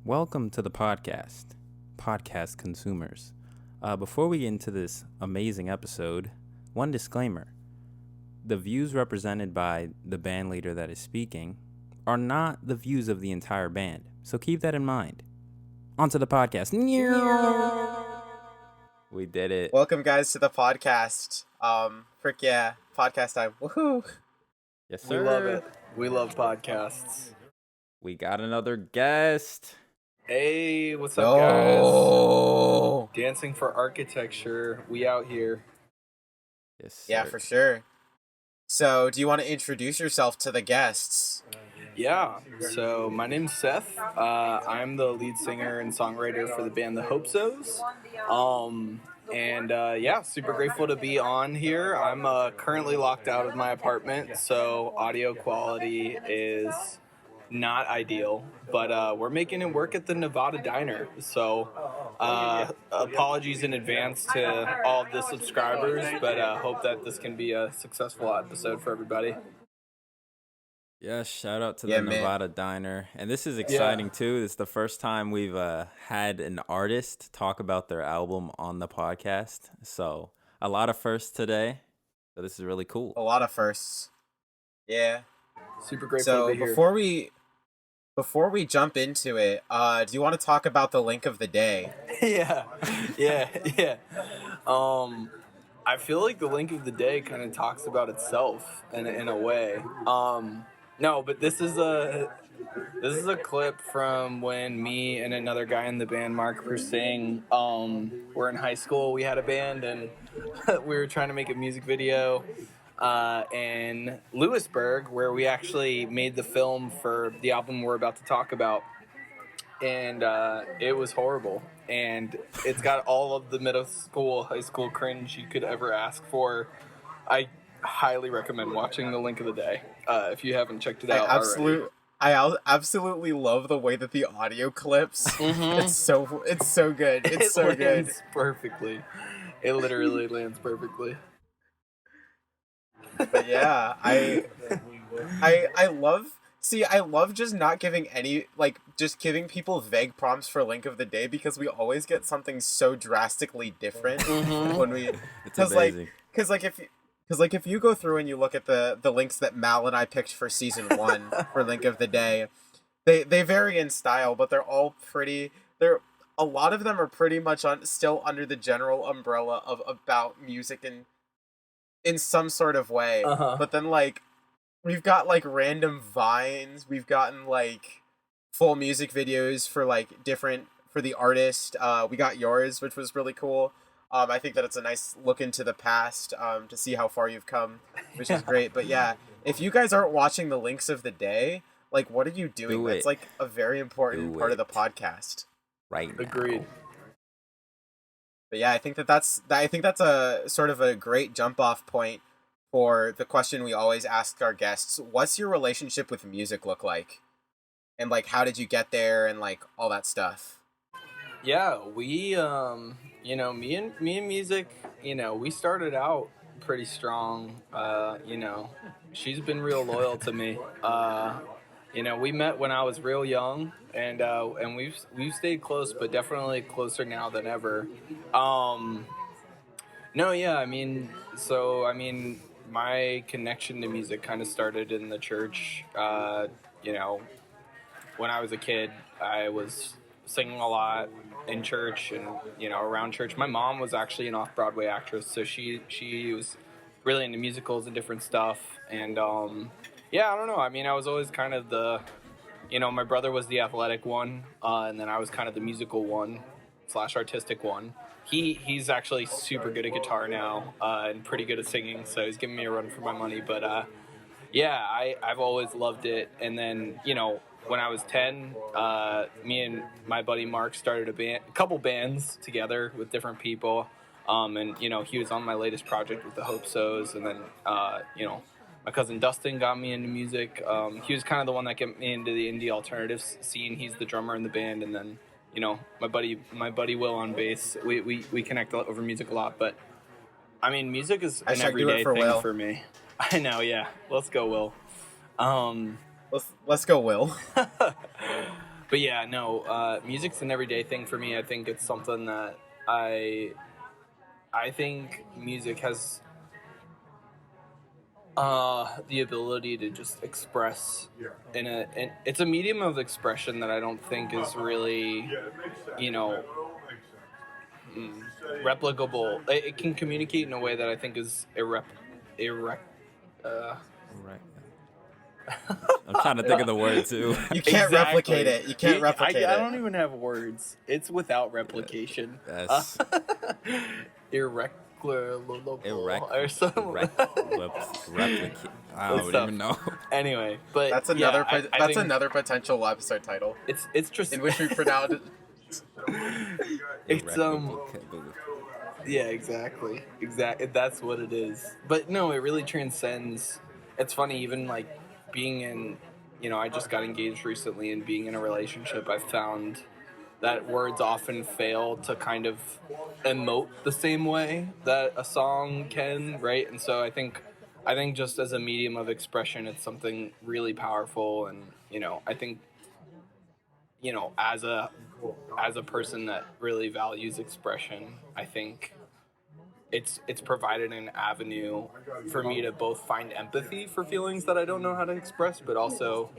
Welcome to the podcast consumers. Before we get into this amazing episode, one disclaimer. The views represented by the band leader that is speaking are not the views of the entire band, so keep that in mind. On to the podcast. We did it. Welcome, guys, to the podcast. Frick yeah, podcast time. Woohoo! Yes, sir. We love it. We love podcasts. We got another guest. Hey, what's up, guys? Dancing for architecture. We out here. Yes, sir. Yeah, for sure. So, do you want to introduce yourself to the guests? Yeah. So, my name's Seth. I'm the lead singer and songwriter for the band The Hopesos. Super grateful to be on here. I'm currently locked out of my apartment, so audio quality is not ideal, but we're making it work at the Nevada Diner. So apologies in advance to all of the subscribers, but hope that this can be a successful episode for everybody. Yeah, shout out to the Nevada Diner. And this is exciting too. This is the first time we've had an artist talk about their album on the podcast. So a lot of firsts today. So this is really cool. A lot of firsts. Yeah. Super grateful to be here. Before we jump into it, do you want to talk about the link of the day? Yeah. I feel like the link of the day kind of talks about itself in a way. No, but this is a clip from when me and another guy in the band, Mark Persing, were in high school. We had a band and we were trying to make a music video in Lewisburg, where we actually made the film for the album we're about to talk about. And it was horrible. And it's got all of the middle school, high school cringe you could ever ask for. I highly recommend watching the link of the day if you haven't checked it out already. I absolutely love the way that the audio clips. Mm-hmm. It's so good. It's so good. Perfectly. It literally lands perfectly. But yeah, I love just not giving just giving people vague prompts for link of the day, because we always get something so drastically different when we. Because if you go through and you look at the links that Mal and I picked for season 1 for link of the day, they vary in style, but they're all pretty. A lot of them are pretty much still under the general umbrella of about music and in some sort of way. But then we've got random vines, we've gotten full music videos for for the artist. We got yours, which was really cool. I think that it's a nice look into the past to see how far you've come, which is great. But yeah, if you guys aren't watching the links of the day, what are you doing? That's a very important part of the podcast. Right now. Agreed. But yeah, I think that's a sort of a great jump off point for the question we always ask our guests. What's your relationship with music look like? And how did you get there and all that stuff? Yeah, we me and music, we started out pretty strong. She's been real loyal to me. We met when I was real young, and we've stayed close, but definitely closer now than ever. My connection to music kind of started in the church. When I was a kid, I was singing a lot in church and around church. My mom was actually an off-Broadway actress, so she was really into musicals and different stuff. And I don't know. I was always kind of the my brother was the athletic one, and then I was kind of the musical one / artistic one. He's actually super good at guitar now and pretty good at singing, so he's giving me a run for my money. But I've always loved it. And then when I was 10, me and my buddy Mark started a couple bands together with different people. And he was on my latest project with the Hopesos. And then, my cousin Dustin got me into music. He was kind of the one that got me into the indie alternative scene. He's the drummer in the band. And then, my buddy Will on bass. We connect over music a lot. But, music is an everyday thing for me. I know, yeah. Let's go, Will. Let's go, Will. But yeah, no, music's an everyday thing for me. I think it's something that I think music has the ability to just express and it's a medium of expression that I don't think is really, replicable. It can communicate in a way that I think is Right. I'm trying to think of the word too. You can't replicate it. You can't replicate it. I don't even have words. It's without replication. That's Or something. Replicate. I don't even know. Anyway, but that's another another potential episode title. It's just in which we pronounce it. It's yeah, exactly. That's what it is. But no, it really transcends. It's funny, even like being in, I just got engaged recently, and being in a relationship, I found that words often fail to kind of emote the same way that a song can, right? And so I think just as a medium of expression, it's something really powerful. And I think as a person that really values expression, I think it's provided an avenue for me to both find empathy for feelings that I don't know how to express, but also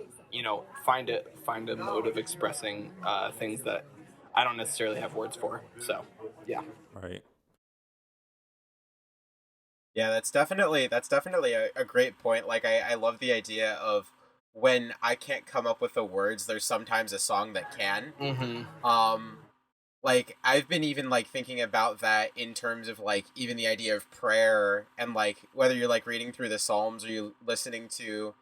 find a mode of expressing things that I don't necessarily have words for. So yeah. Right. Yeah, that's definitely a great point. Like I love the idea of when I can't come up with the words, there's sometimes a song that can. Mm-hmm. Like I've been even like thinking about that in terms of like even the idea of prayer, and like whether you're like reading through the Psalms or you listening to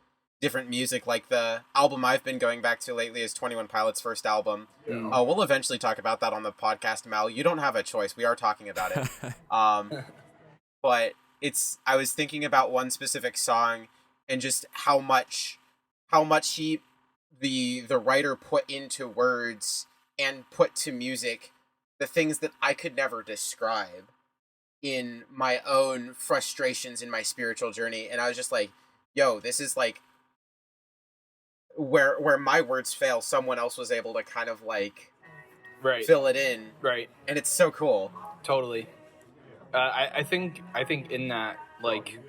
different music. Like the album I've been going back to lately is 21 Pilots' first album. Yeah. We'll eventually talk about that on the podcast, Mal. You don't have a choice. We are talking about it. But I was thinking about one specific song and just how much the writer put into words and put to music the things that I could never describe in my own frustrations in my spiritual journey. And I was just like, yo, this is like where my words fail, someone else was able to kind of like fill it in. Right. And it's so cool. Totally. I think in that, like,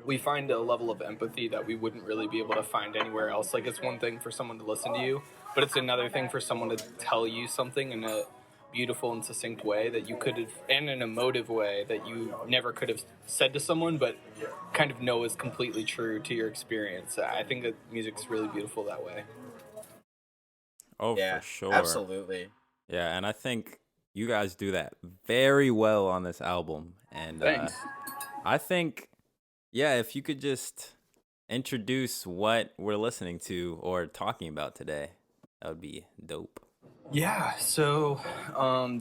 we find a level of empathy that we wouldn't really be able to find anywhere else. Like, it's one thing for someone to listen to you, but it's another thing for someone to tell you something in a beautiful and succinct way that you could have, and an emotive way that you never could have said to someone, but kind of know is completely true to your experience. I think that music's really beautiful that way. Oh, yeah, for sure. Absolutely. Yeah, and I think you guys do that very well on this album. And thanks. I think, yeah, if you could just introduce what we're listening to or talking about today, that would be dope. Yeah, so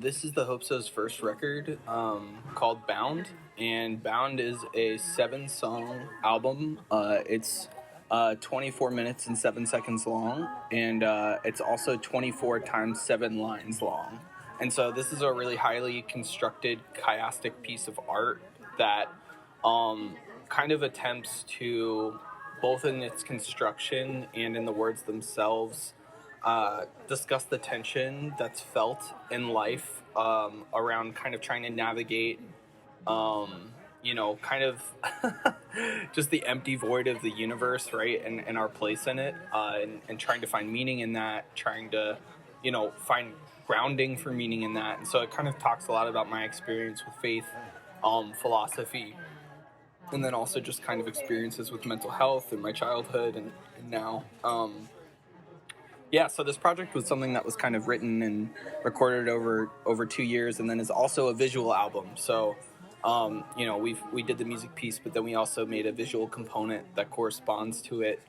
this is the Hopesos' first record called Bound, and Bound is a 7-song album. It's 24 minutes and 7 seconds long, and it's also 24 times 7 lines long. And so this is a really highly constructed chiastic piece of art that kind of attempts to, both in its construction and in the words themselves, discuss the tension that's felt in life around kind of trying to navigate, kind of just the empty void of the universe, right? And our place in it, and trying to find meaning in that, trying to, find grounding for meaning in that. And so it kind of talks a lot about my experience with faith, philosophy, and then also just kind of experiences with mental health in my childhood and now. Yeah, so this project was something that was kind of written and recorded over 2 years, and then is also a visual album. So, we did the music piece, but then we also made a visual component that corresponds to it,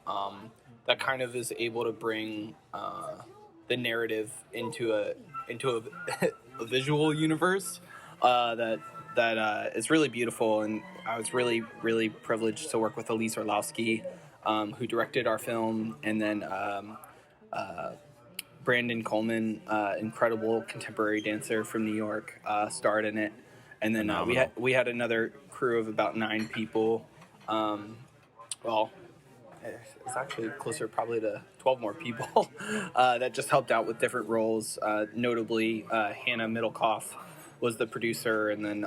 that kind of is able to bring the narrative into a a visual universe that is really beautiful. And I was really, really privileged to work with Elise Orlowski, who directed our film, and then Brandon Coleman, incredible contemporary dancer from New York, starred in it. And then we had another crew of about 9 people. Well, it's actually closer probably to 12 more people that just helped out with different roles. Notably, Hannah Middlecoff was the producer, and then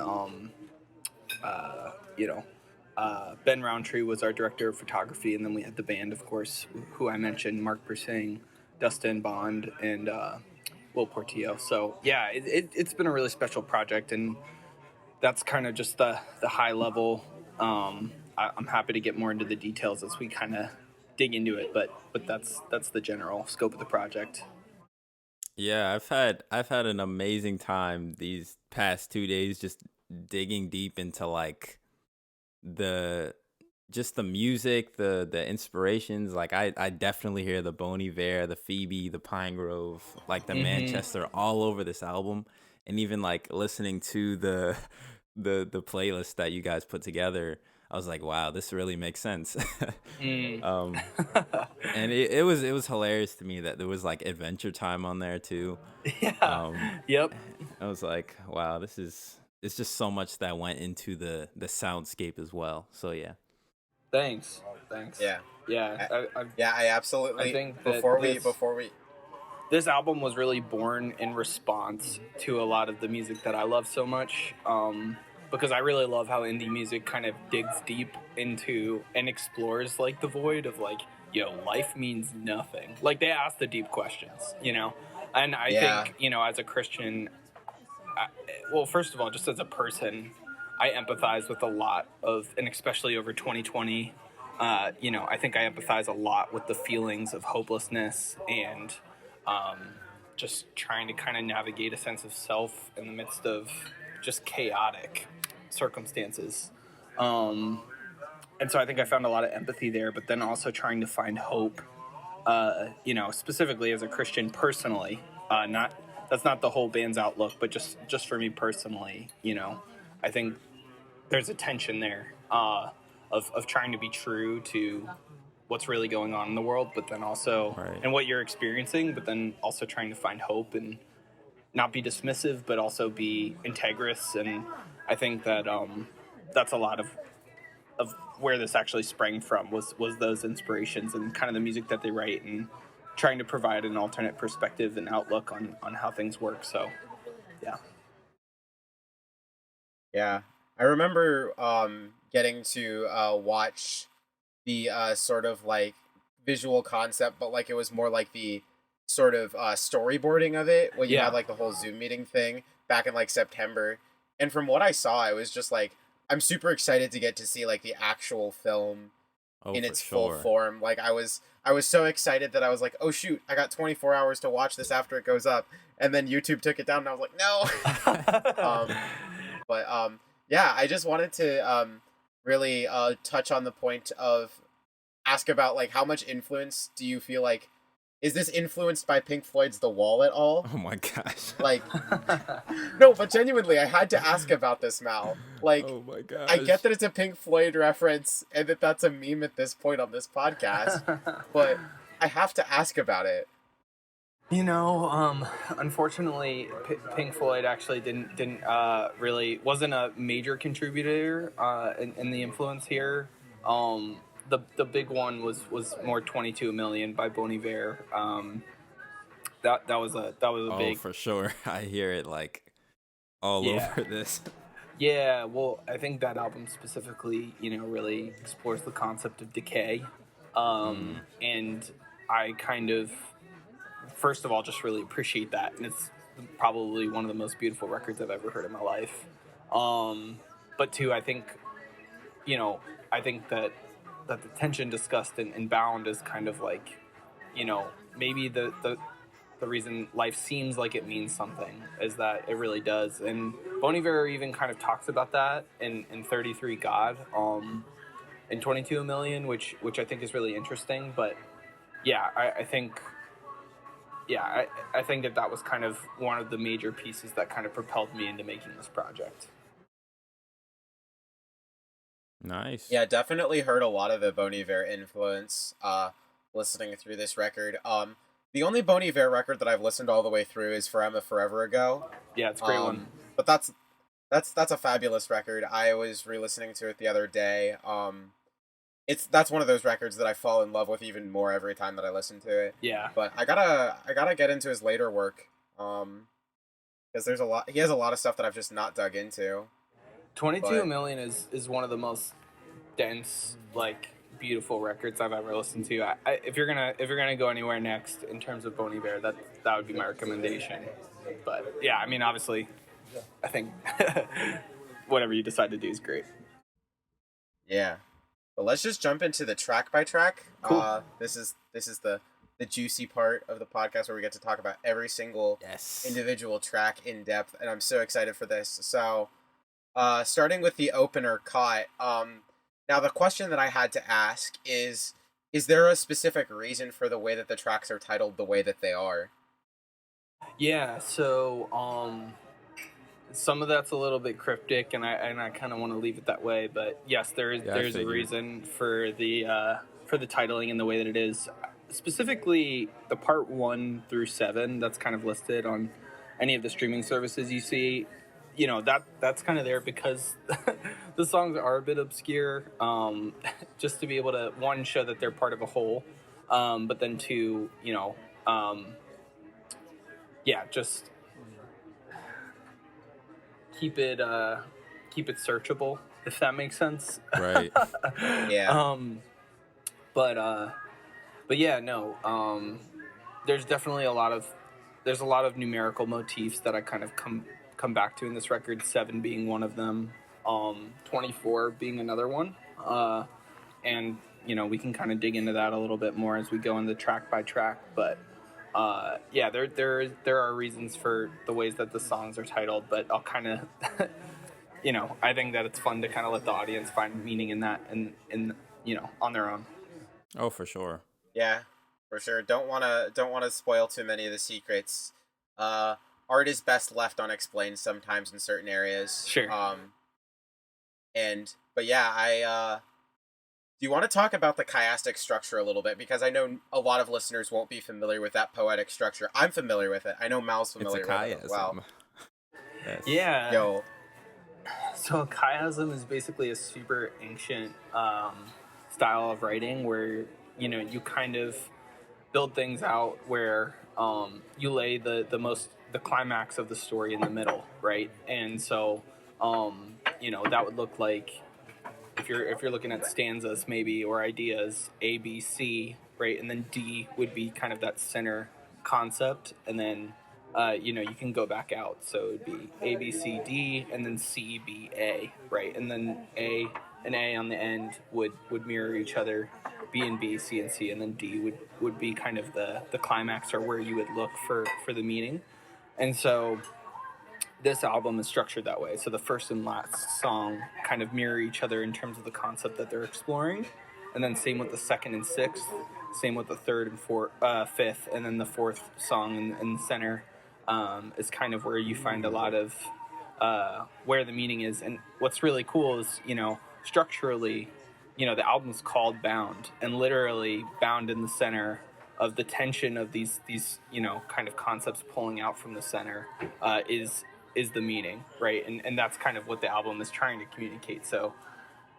Ben Roundtree was our director of photography, and then we had the band, of course, who I mentioned, Mark Persing, Dustin Bond, and Will Portillo. So yeah, it's been a really special project, and that's kind of just the high level. I'm happy to get more into the details as we kind of dig into it, but that's the general scope of the project. Yeah, I've had an amazing time these past 2 days just digging deep into like the music, the inspirations. Like I definitely hear the Bon Iver, the Phoebe, the Pine Grove, like the Manchester all over this album. And even like listening to the playlist that you guys put together, I was like, wow, this really makes sense. And it was hilarious to me that there was like Adventure Time on there too. Yeah. Yep. I was like, wow, it's just so much that went into the soundscape as well. So yeah. Thanks. Yeah. I absolutely. I think before we this album was really born in response to a lot of the music that I love so much. Because I really love how indie music kind of digs deep into and explores like the void of like, life means nothing. Like they ask the deep questions, And I think, as a Christian, well, first of all, just as a person, I empathize with a lot of, and especially over 2020, I think I empathize a lot with the feelings of hopelessness and just trying to kind of navigate a sense of self in the midst of just chaotic circumstances. And so I think I found a lot of empathy there, but then also trying to find hope, specifically as a Christian personally, that's not the whole band's outlook, but just for me personally, I think there's a tension there of trying to be true to what's really going on in the world, but then also and what you're experiencing, but then also trying to find hope and not be dismissive, but also be integrous. And I think that that's a lot of where this actually sprang from was those inspirations and kind of the music that they write and trying to provide an alternate perspective and outlook on how things work. So, yeah. Yeah. I remember getting to watch the sort of like visual concept, but like it was more like the sort of storyboarding of it when you had like the whole Zoom meeting thing back in like September. And from what I saw, I was just like, I'm super excited to get to see like the actual film in its full form. Like I was so excited that I was like, oh shoot, I got 24 hours to watch this after it goes up. And then YouTube took it down and I was like, no. Yeah, I just wanted to really touch on the point of ask about like how much influence do you feel like is this influenced by Pink Floyd's The Wall at all? Oh my gosh. Like, no, but genuinely, I had to ask about this, Mal. Like, oh my gosh. I get that it's a Pink Floyd reference and that that's a meme at this point on this podcast, but I have to ask about it. Unfortunately, Pink Floyd actually didn't really wasn't a major contributor in the influence here. The big one was more 22 Million by Bon Iver. That was a big. Oh, for sure. I hear it like all over this. Yeah, well, I think that album specifically, really explores the concept of decay. And I kind of, first of all, just really appreciate that. And it's probably one of the most beautiful records I've ever heard in my life. But two, I think that the tension discussed in Bound is kind of like, maybe the reason life seems like it means something is that it really does. And Bon Iver even kind of talks about that in 33 God, in 22 Million, which I think is really interesting. But yeah, I think that was kind of one of the major pieces that kind of propelled me into making this project. Nice. Yeah, definitely heard a lot of the Bon Iver influence listening through this record. The only Bon Iver record that I've listened all the way through is Forever Forever Ago. Yeah, it's a great one. But that's a fabulous record. I was re-listening to it the other day. that's one of those records that I fall in love with even more every time that I listen to it. Yeah. But I gotta get into his later work, because he has a lot of stuff that I've just not dug into. 22 Million is one of the most dense, like, beautiful records I've ever listened to. If you're gonna go anywhere next in terms of Bon Iver, that would be my recommendation. But yeah, I mean, obviously, I think whatever you decide to do is great. Yeah. But let's just jump into the track by track. Cool. This is the juicy part of the podcast where we get to talk about every single individual track in depth, and I'm so excited for this. So, starting with the opener, Caught. Now the question that I had to ask is there a specific reason for the way that the tracks are titled the way that they are? Yeah, so some of that's a little bit cryptic, and I kind of want to leave it that way. But yes, there's a reason for the titling and the way that it is. Specifically, the part 1 through 7 that's kind of listed on any of the streaming services you see. You know, that's kind of there because the songs are a bit obscure. Just to be able to, one, show that they're part of a whole, but then two, you know, just keep it searchable, if that makes sense. Right. Yeah. But yeah, no. There's definitely a lot of numerical motifs that I kind of come back to in this record. 7 being one of them. 24 being another one. And you know, we can kind of dig into that a little bit more as we go into track by track. But yeah, there are reasons for the ways that the songs are titled, but I'll kind of, you know, I think that it's fun to kind of let the audience find meaning in that and you know, on their own. Oh, for sure. Yeah, for sure. Don't wanna spoil too many of the secrets. Art is best left unexplained sometimes in certain areas. Sure. But yeah, do you want to talk about the chiastic structure a little bit? Because I know a lot of listeners won't be familiar with that poetic structure. I'm familiar with it. I know Mal's familiar with it as well. Yes. Yeah. Yo. So chiasm is basically a super ancient style of writing where, you know, you kind of build things out where you lay the climax of the story in the middle, right? And so, you know, that would look like, if you're looking at stanzas maybe, or ideas, A, B, C, right? And then D would be kind of that center concept. And then, you know, you can go back out. So it would be A, B, C, D, and then C, B, A, right? And then an A on the end would mirror each other, B and B, C and C, and then D would be kind of the climax, or where you would look for the meaning. And so this album is structured that way. So the first and last song kind of mirror each other in terms of the concept that they're exploring. And then same with the second and sixth, same with the third and fifth, and then the fourth song in the center is kind of where you find a lot of where the meaning is. And what's really cool is, you know, structurally, you know, the album's called Bound, and literally bound in the center of the tension of these you know, kind of concepts pulling out from the center is the meaning, right? And that's kind of what the album is trying to communicate. So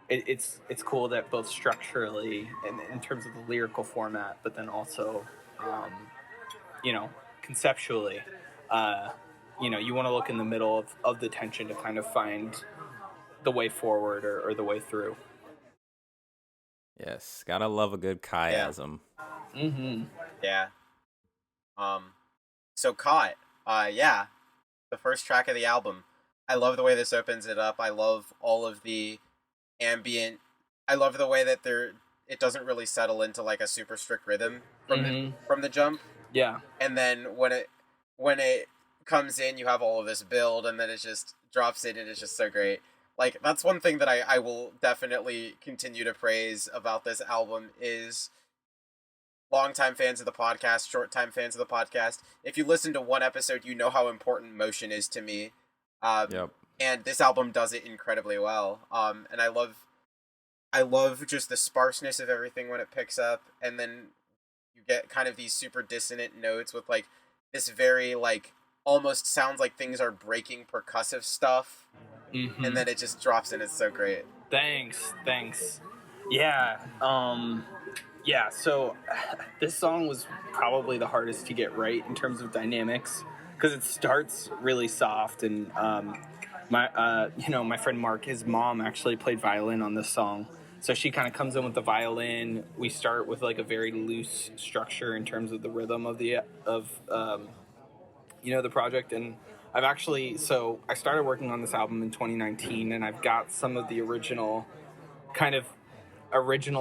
it's cool that both structurally and in terms of the lyrical format, but then also, you know, conceptually, you know, you want to look in the middle of the tension to kind of find the way forward or the way through. Yes, gotta love a good chiasm. Yeah. Mm-hmm. Yeah. So Caught, yeah, the first track of the album. I love the way this opens it up. I love all of the ambient. I love the way that it doesn't really settle into like a super strict rhythm from the jump. Yeah. And then when it comes in, you have all of this build, and then it just drops in, and it's just so great. Like, that's one thing that I will definitely continue to praise about this album is longtime fans of the podcast, short-time fans of the podcast. If you listen to one episode, you know how important motion is to me. Yep. And this album does it incredibly well. And I love just the sparseness of everything when it picks up, and then you get kind of these super dissonant notes with like this very like almost sounds like things are breaking percussive stuff. Mm-hmm. And then it just drops in. It's so great. Thanks. Yeah. Yeah, so this song was probably the hardest to get right in terms of dynamics because it starts really soft, and my friend Mark, his mom actually played violin on this song, so she kind of comes in with the violin. We start with like a very loose structure in terms of the rhythm of the project, and I started working on this album in 2019, and I've got some of the original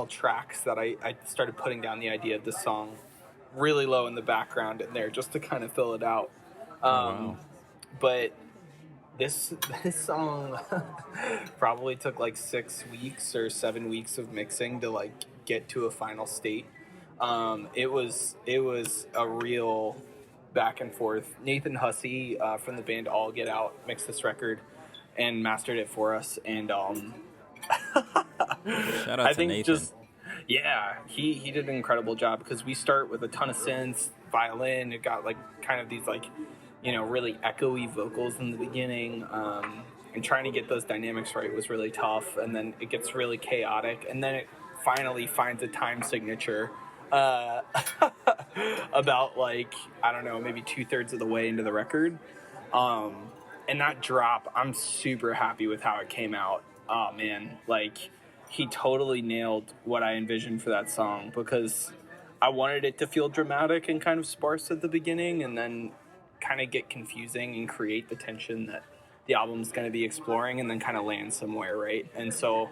tracks that I started putting down the idea of this song really low in the background in there just to kind of fill it out. Wow. But this song probably took like 6 weeks or 7 weeks of mixing to like get to a final state. It was a real back and forth. Nathan Hussey from the band All Get Out mixed this record and mastered it for us, and Shout out to Nathan. He did an incredible job because we start with a ton of synths, violin. It got like kind of these like, really echoey vocals in the beginning, and trying to get those dynamics right was really tough. And then it gets really chaotic, and then it finally finds a time signature about like, I don't know, maybe 2/3 of the way into the record. And that drop, I'm super happy with how it came out. Oh man, like he totally nailed what I envisioned for that song, because I wanted it to feel dramatic and kind of sparse at the beginning, and then kind of get confusing and create the tension that the album's going to be exploring, and then kind of land somewhere, right? And so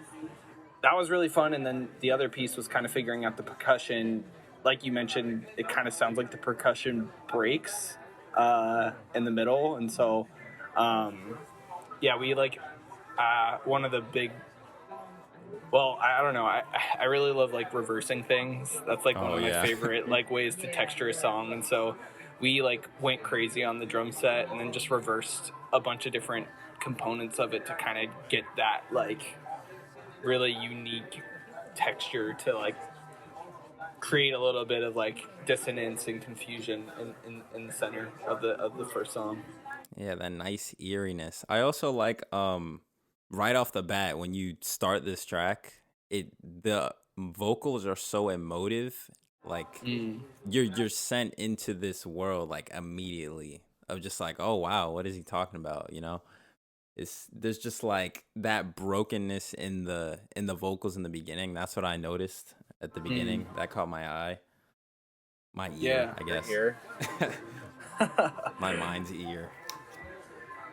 that was really fun. And then the other piece was kind of figuring out the percussion. Like you mentioned, it kind of sounds like the percussion breaks in the middle, and so we like one of the big, well, I don't know, I really love like reversing things. That's like one of my favorite like ways to texture a song. And so we like went crazy on the drum set and then just reversed a bunch of different components of it to kind of get that like really unique texture to like create a little bit of like dissonance and confusion in the center of the first song. Yeah, that nice eeriness. I also like right off the bat when you start this track, the vocals are so emotive. Like you're sent into this world like immediately of just like, oh wow, what is he talking about? There's just like that brokenness in the vocals in the beginning. That's what I noticed at the beginning. That caught my eye. My ear, I guess. Ear. My mind's ear.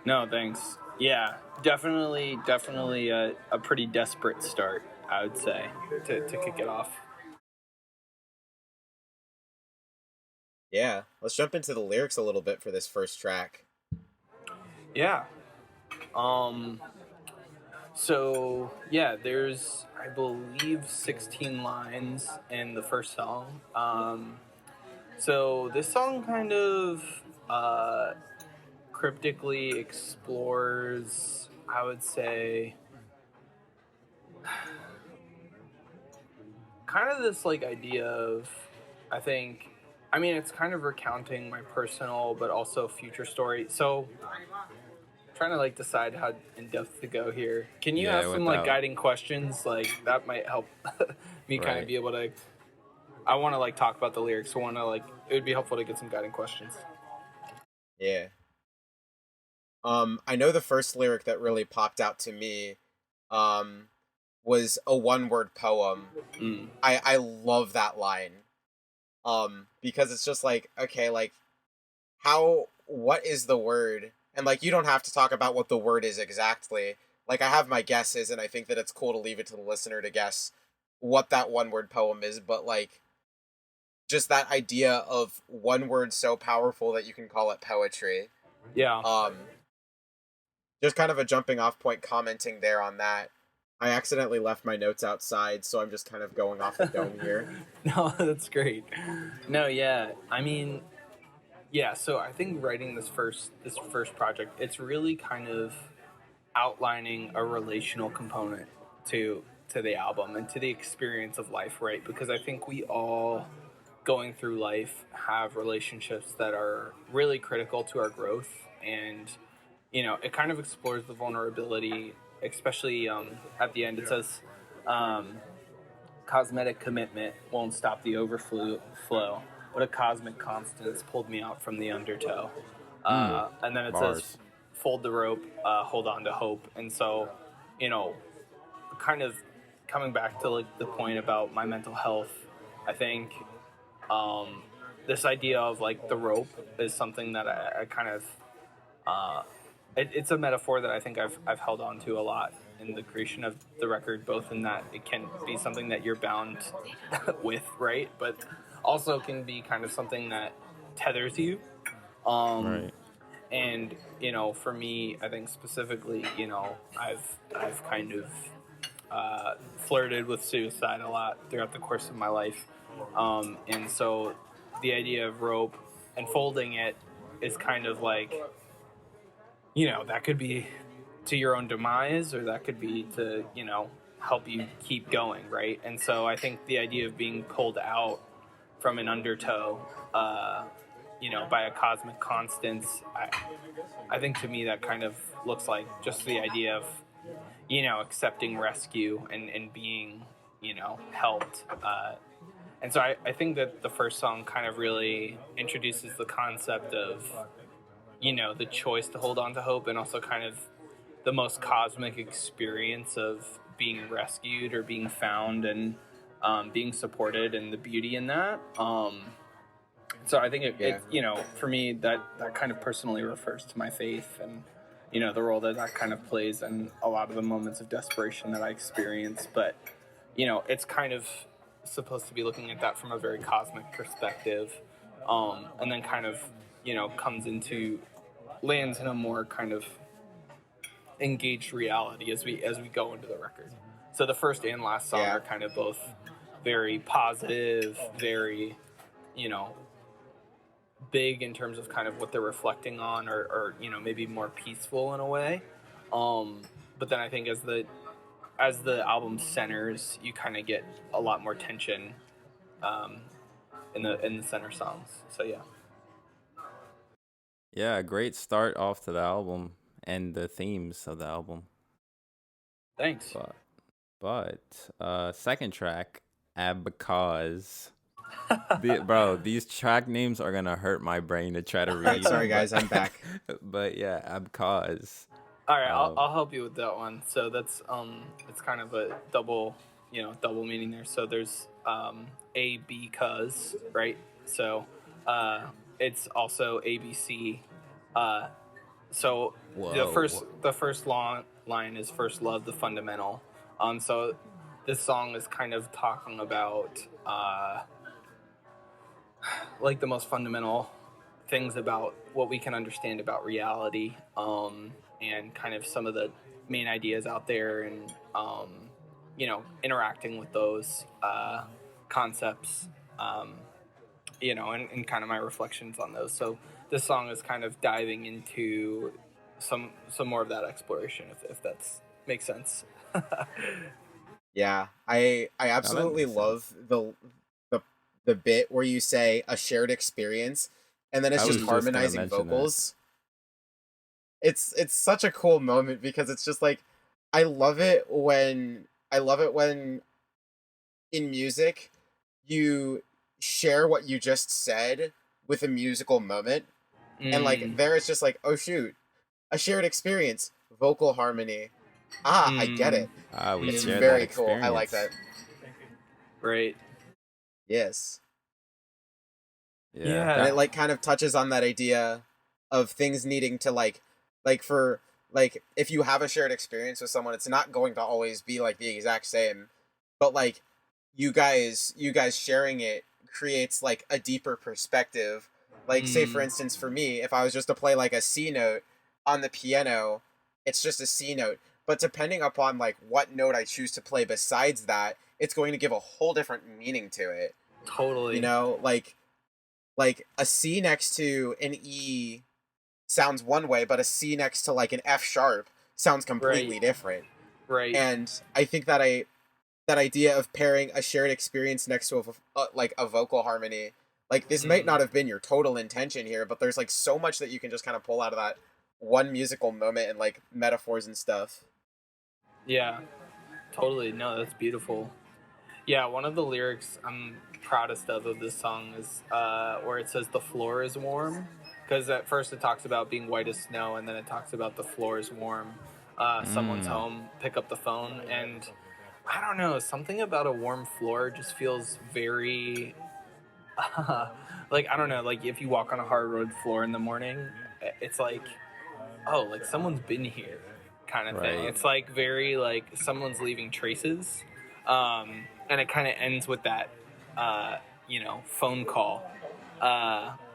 No, thanks. Yeah, definitely a pretty desperate start, I would say, to kick it off. Yeah, let's jump into the lyrics a little bit for this first track. Yeah. So, yeah, there's, I believe, 16 lines in the first song. So this song kind of cryptically explores, I would say, kind of this like idea of, it's kind of recounting my personal but also future story. So trying to like decide how in depth to go here. Can you ask some like guiding questions? Like that might help me kind of be able to, I want to like talk about the lyrics. So it would be helpful to get some guiding questions. Yeah. I know the first lyric that really popped out to me was a one-word poem. I love that line. Because it's just like, okay, like what is the word? And like, you don't have to talk about what the word is exactly. Like, I have my guesses, and I think that it's cool to leave it to the listener to guess what that one-word poem is, but like, just that idea of one word so powerful that you can call it poetry. Yeah. Just kind of a jumping off point commenting there on that. I accidentally left my notes outside, so I'm just kind of going off the dome here. No, that's great. No, yeah. So I think writing this first project, it's really kind of outlining a relational component to the album and to the experience of life, right? Because I think we all going through life have relationships that are really critical to our growth, and it kind of explores the vulnerability, especially at the end. It says cosmetic commitment won't stop the overflow. What a cosmic constance pulled me out from the undertow. And then it says, fold the rope, hold on to hope. And so, kind of coming back to like the point about my mental health, I think this idea of like the rope is something that I kind of it's a metaphor that I think I've held on to a lot in the creation of the record, both in that it can be something that you're bound with, right, but also can be kind of something that tethers you. Right. And for me, I think specifically, I've kind of flirted with suicide a lot throughout the course of my life, and so the idea of rope and folding it is kind of like, that could be to your own demise, or that could be to help you keep going, right? And so I think the idea of being pulled out from an undertow, by a cosmic constance, I think to me that kind of looks like just the idea of, accepting rescue and being, helped. And so I think that the first song kind of really introduces the concept of, the choice to hold on to hope, and also kind of the most cosmic experience of being rescued or being found and being supported, and the beauty in that. So I think it for me, that kind of personally refers to my faith and, the role that kind of plays in a lot of the moments of desperation that I experience. But, it's kind of supposed to be looking at that from a very cosmic perspective, and then kind of, lands in a more kind of engaged reality as we go into the record. So the first and last song are kind of both very positive, very, big in terms of kind of what they're reflecting on, or maybe more peaceful in a way. But then I think as the album centers, you kind of get a lot more tension in the center songs. So yeah, great start off to the album and the themes of the album. Thanks. But second track, Abcause. Bro, these track names are gonna hurt my brain to try to read. Sorry guys, I'm back. But yeah, Abcause. All right, I'll help you with that one. So that's it's kind of a double meaning there. So there's A B cause, right? So it's also ABC. So Whoa. the first long line is first love, the fundamental. So this song is kind of talking about like the most fundamental things about what we can understand about reality, and kind of some of the main ideas out there, and interacting with those concepts, and kind of my reflections on those. So this song is kind of diving into some more of that exploration, if that makes sense. Yeah, I absolutely love the bit where you say a shared experience, and then it's just harmonizing vocals. It's such a cool moment, because it's just like, I love it when in music you share what you just said with a musical moment, and like there it's just like, oh shoot, a shared experience, vocal harmony. I get it. It's very cool. I like that. Right. Yes. Yeah. And it like kind of touches on that idea of things needing to like for like, if you have a shared experience with someone, it's not going to always be like the exact same, but like you guys sharing it creates like a deeper perspective. Like say for instance, for me, if I was just to play like a C note on the piano, it's just a C note. But depending upon like what note I choose to play besides that, it's going to give a whole different meaning to it. Totally. Like a C next to an E sounds one way, but a C next to like an F sharp sounds completely different. Right. And I think that that idea of pairing a shared experience next to a vocal harmony, like this might not have been your total intention here, but there's like so much that you can just kind of pull out of that one musical moment, and like metaphors and stuff. Yeah, totally. No, that's beautiful. Yeah, one of the lyrics I'm proudest of this song is where it says the floor is warm, because at first it talks about being white as snow, and then it talks about the floor is warm. Someone's home, pick up the phone, and I don't know, something about a warm floor just feels very like, I don't know, like if you walk on a hard road floor in the morning, it's like, oh, like someone's been here kind of thing. It's like very like someone's leaving traces. And it kind of ends with that, phone call,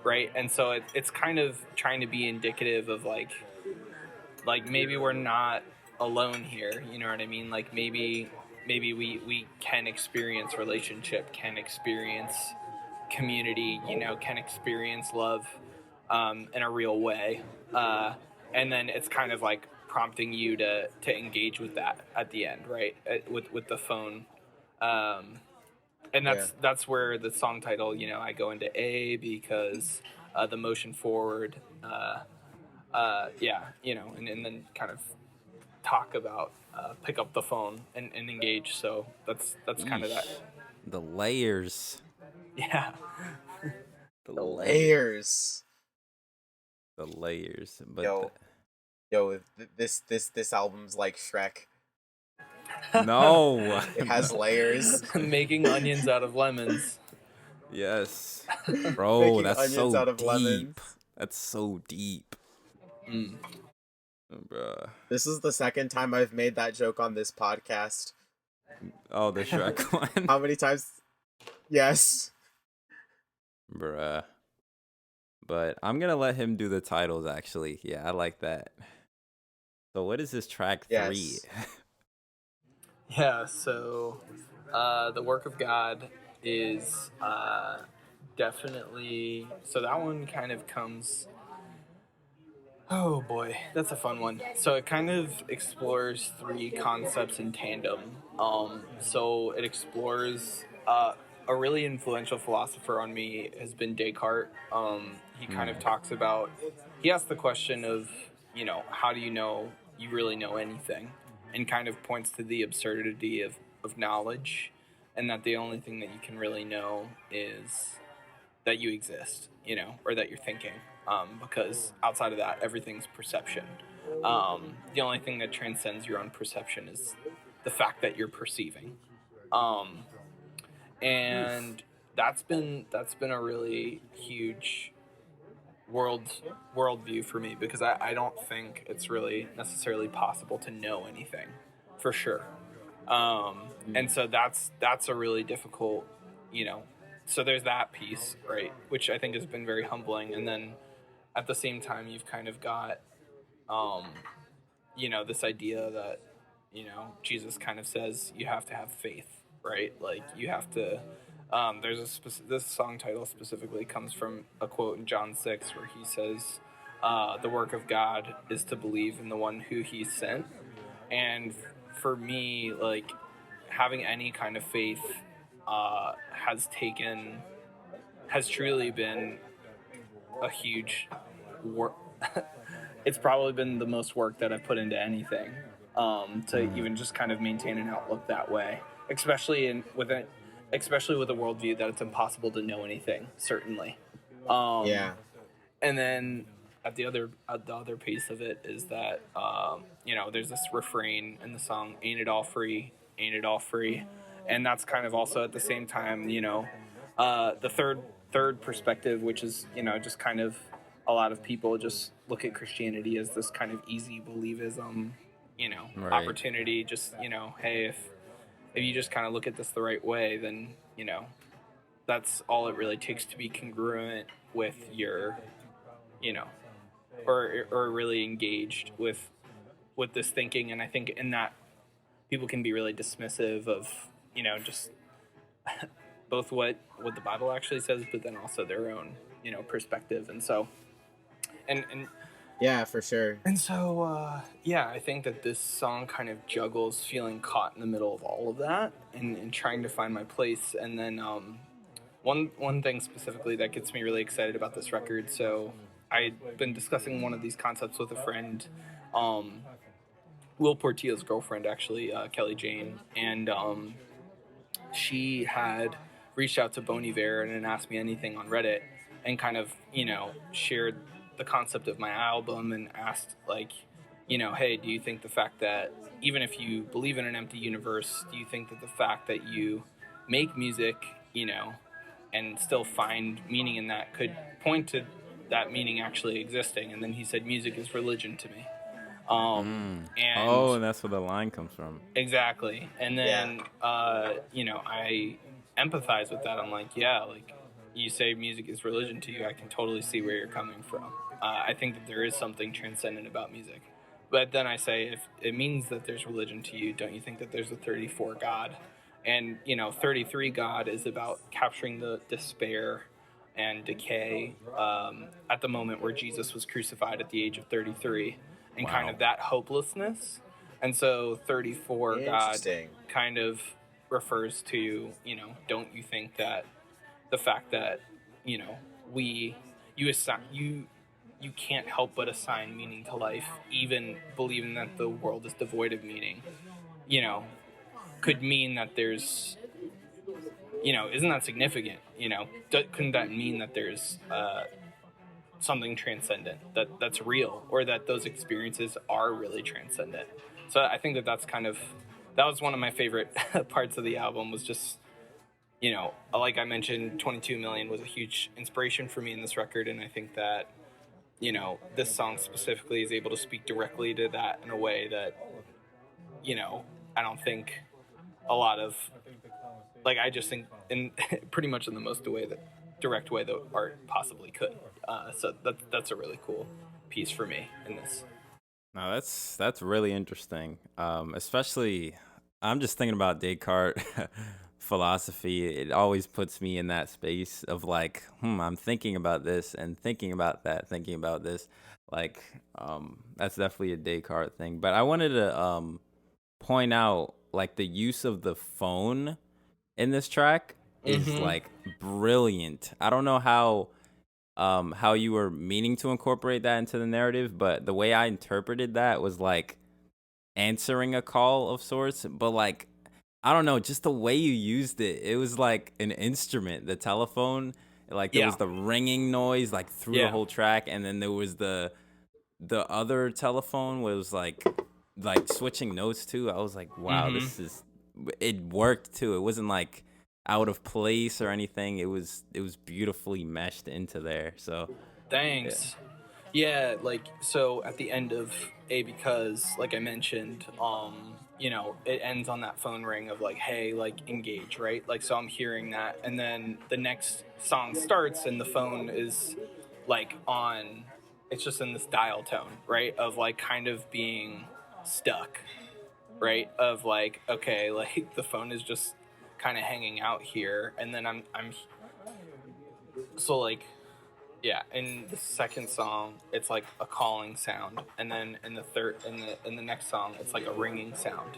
right? And so it's kind of trying to be indicative of like maybe we're not alone here, you know what I mean? Like maybe we can experience relationship, can experience community, can experience love in a real way. And then it's kind of like prompting you to engage with that at the end, right? With the phone. And that's where the song title, I go into A because the motion forward, and then kind of talk about pick up the phone and engage. So that's kind of that. The layers. Yeah. The layers. The layers. But this album's like Shrek. No. It has layers. Making onions out of lemons. Yes. Bro, that's so deep. Lemons. That's so deep. Bruh. This is the second time I've made that joke on this podcast. Oh, the Shrek one? How many times? Yes. Bruh. But I'm going to let him do the titles, actually. Yeah, I like that. So what is this track 3? Yeah, so the work of God is definitely... So that one kind of comes... Oh boy, that's a fun one. So it kind of explores 3 concepts in tandem. So it explores... a really influential philosopher on me has been Descartes. He kind of talks about... He asks the question of, how do you know you really know anything? And kind of points to the absurdity of knowledge, and that the only thing that you can really know is that you exist, or that you're thinking, because outside of that, everything's perception. The only thing that transcends your own perception is the fact that you're perceiving. And that's been a really huge worldview for me, because I don't think it's really necessarily possible to know anything for sure. And so that's a really difficult, so there's that piece, right, which I think has been very humbling. And then at the same time, you've kind of got this idea that Jesus kind of says you have to have faith, right? Like you have to this song title specifically comes from a quote in John 6 where he says, the work of God is to believe in the one who he sent. And for me, like, having any kind of faith has truly been a huge work. It's probably been the most work that I've put into anything, to even just kind of maintain an outlook that way, especially with a worldview that it's impossible to know anything, certainly. And then the other piece of it is that there's this refrain in the song, "Ain't it all free, ain't it all free," and that's kind of also at the same time the third perspective, which is just kind of a lot of people just look at Christianity as this kind of easy believism, right. Opportunity. Just hey, if you just kind of look at this the right way, then that's all it really takes to be congruent with your or really engaged with this thinking. And I think in that people can be really dismissive of just both what the Bible actually says, but then also their own perspective. And so and yeah, for sure. And so I think that this song kind of juggles feeling caught in the middle of all of that and trying to find my place. And then one thing specifically that gets me really excited about this record, so I'd been discussing one of these concepts with a friend, Will Portillo's girlfriend, actually, Kelly Jane, and she had reached out to Bon Iver and Ask Me Anything on Reddit and kind of, shared the concept of my album and asked, like, hey, do you think the fact that even if you believe in an empty universe, do you think that the fact that you make music, and still find meaning in that could point to that meaning actually existing? And then he said, music is religion to me. And that's where the line comes from. Exactly. And then, I empathize with that. I'm like, yeah, like, you say music is religion to you, I can totally see where you're coming from. I think that there is something transcendent about music. But then I say, if it means that there's religion to you, don't you think that there's a 34 God? And, 33 God is about capturing the despair and decay at the moment where Jesus was crucified at the age of 33, and kind of that hopelessness. And so 34 God kind of refers to, don't you think that the fact that, you can't help but assign meaning to life, even believing that the world is devoid of meaning, could mean that there's, isn't that significant? Couldn't that mean that there's something transcendent that's real, or that those experiences are really transcendent? So I think that was one of my favorite parts of the album, was just, like I mentioned, 22 Million was a huge inspiration for me in this record, and I think that, this song specifically is able to speak directly to that in a way that, I don't think a lot of, like, I just think in pretty much in the most direct way that art possibly could. So that's a really cool piece for me in this. No, that's really interesting. Especially, I'm just thinking about Descartes' philosophy. It always puts me in that space of like, I'm thinking about this and thinking about that, thinking about this. Like, that's definitely a Descartes thing. But I wanted to point out, like, the use of the phone in this track is like brilliant. I don't know how you were meaning to incorporate that into the narrative, but the way I interpreted that was like answering a call of sorts. But like, I don't know, just the way you used it, it was like an instrument. The telephone, like there was the ringing noise like through the whole track, and then there was the other telephone was like switching notes too. I was like, wow, it worked too. It wasn't like out of place or anything. It was beautifully meshed into there. So thanks. Yeah, like, so at the end of Because, like I mentioned, it ends on that phone ring of like, hey, like, engage, right? Like, so I'm hearing that, and then the next song starts and the phone is like on, it's just in this dial tone, right? Of like kind of being stuck, right? Of like, okay, like the phone is just kind of hanging out here, and then I'm so like, yeah, in the second song it's like a calling sound, and then in the next song it's like a ringing sound,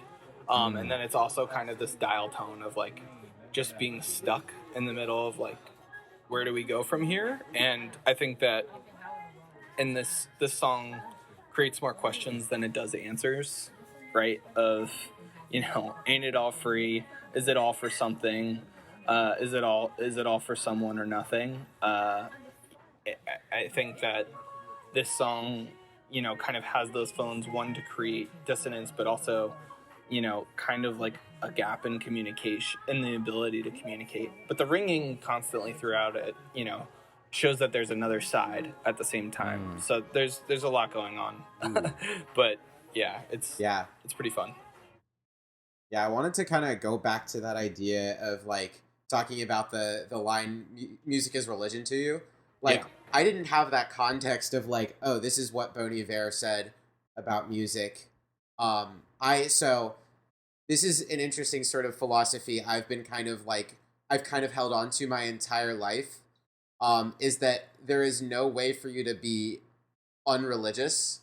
and then it's also kind of this dial tone of like just being stuck in the middle of like, where do we go from here? And I think that in this song creates more questions than it does answers, right? Of, ain't it all free? Is it all for something? Is it all for someone or nothing? I think that this song, kind of has those phones, one, to create dissonance, but also, kind of like a gap in communication, in the ability to communicate. But the ringing constantly throughout it, shows that there's another side at the same time. So there's a lot going on. But yeah, it's pretty fun. Yeah, I wanted to kind of go back to that idea of like talking about the line music is religion to you. Like, I didn't have that context of like, oh, this is what Bon Iver said about music. So this is an interesting sort of philosophy I've kind of held on to my entire life. Is that there is no way for you to be unreligious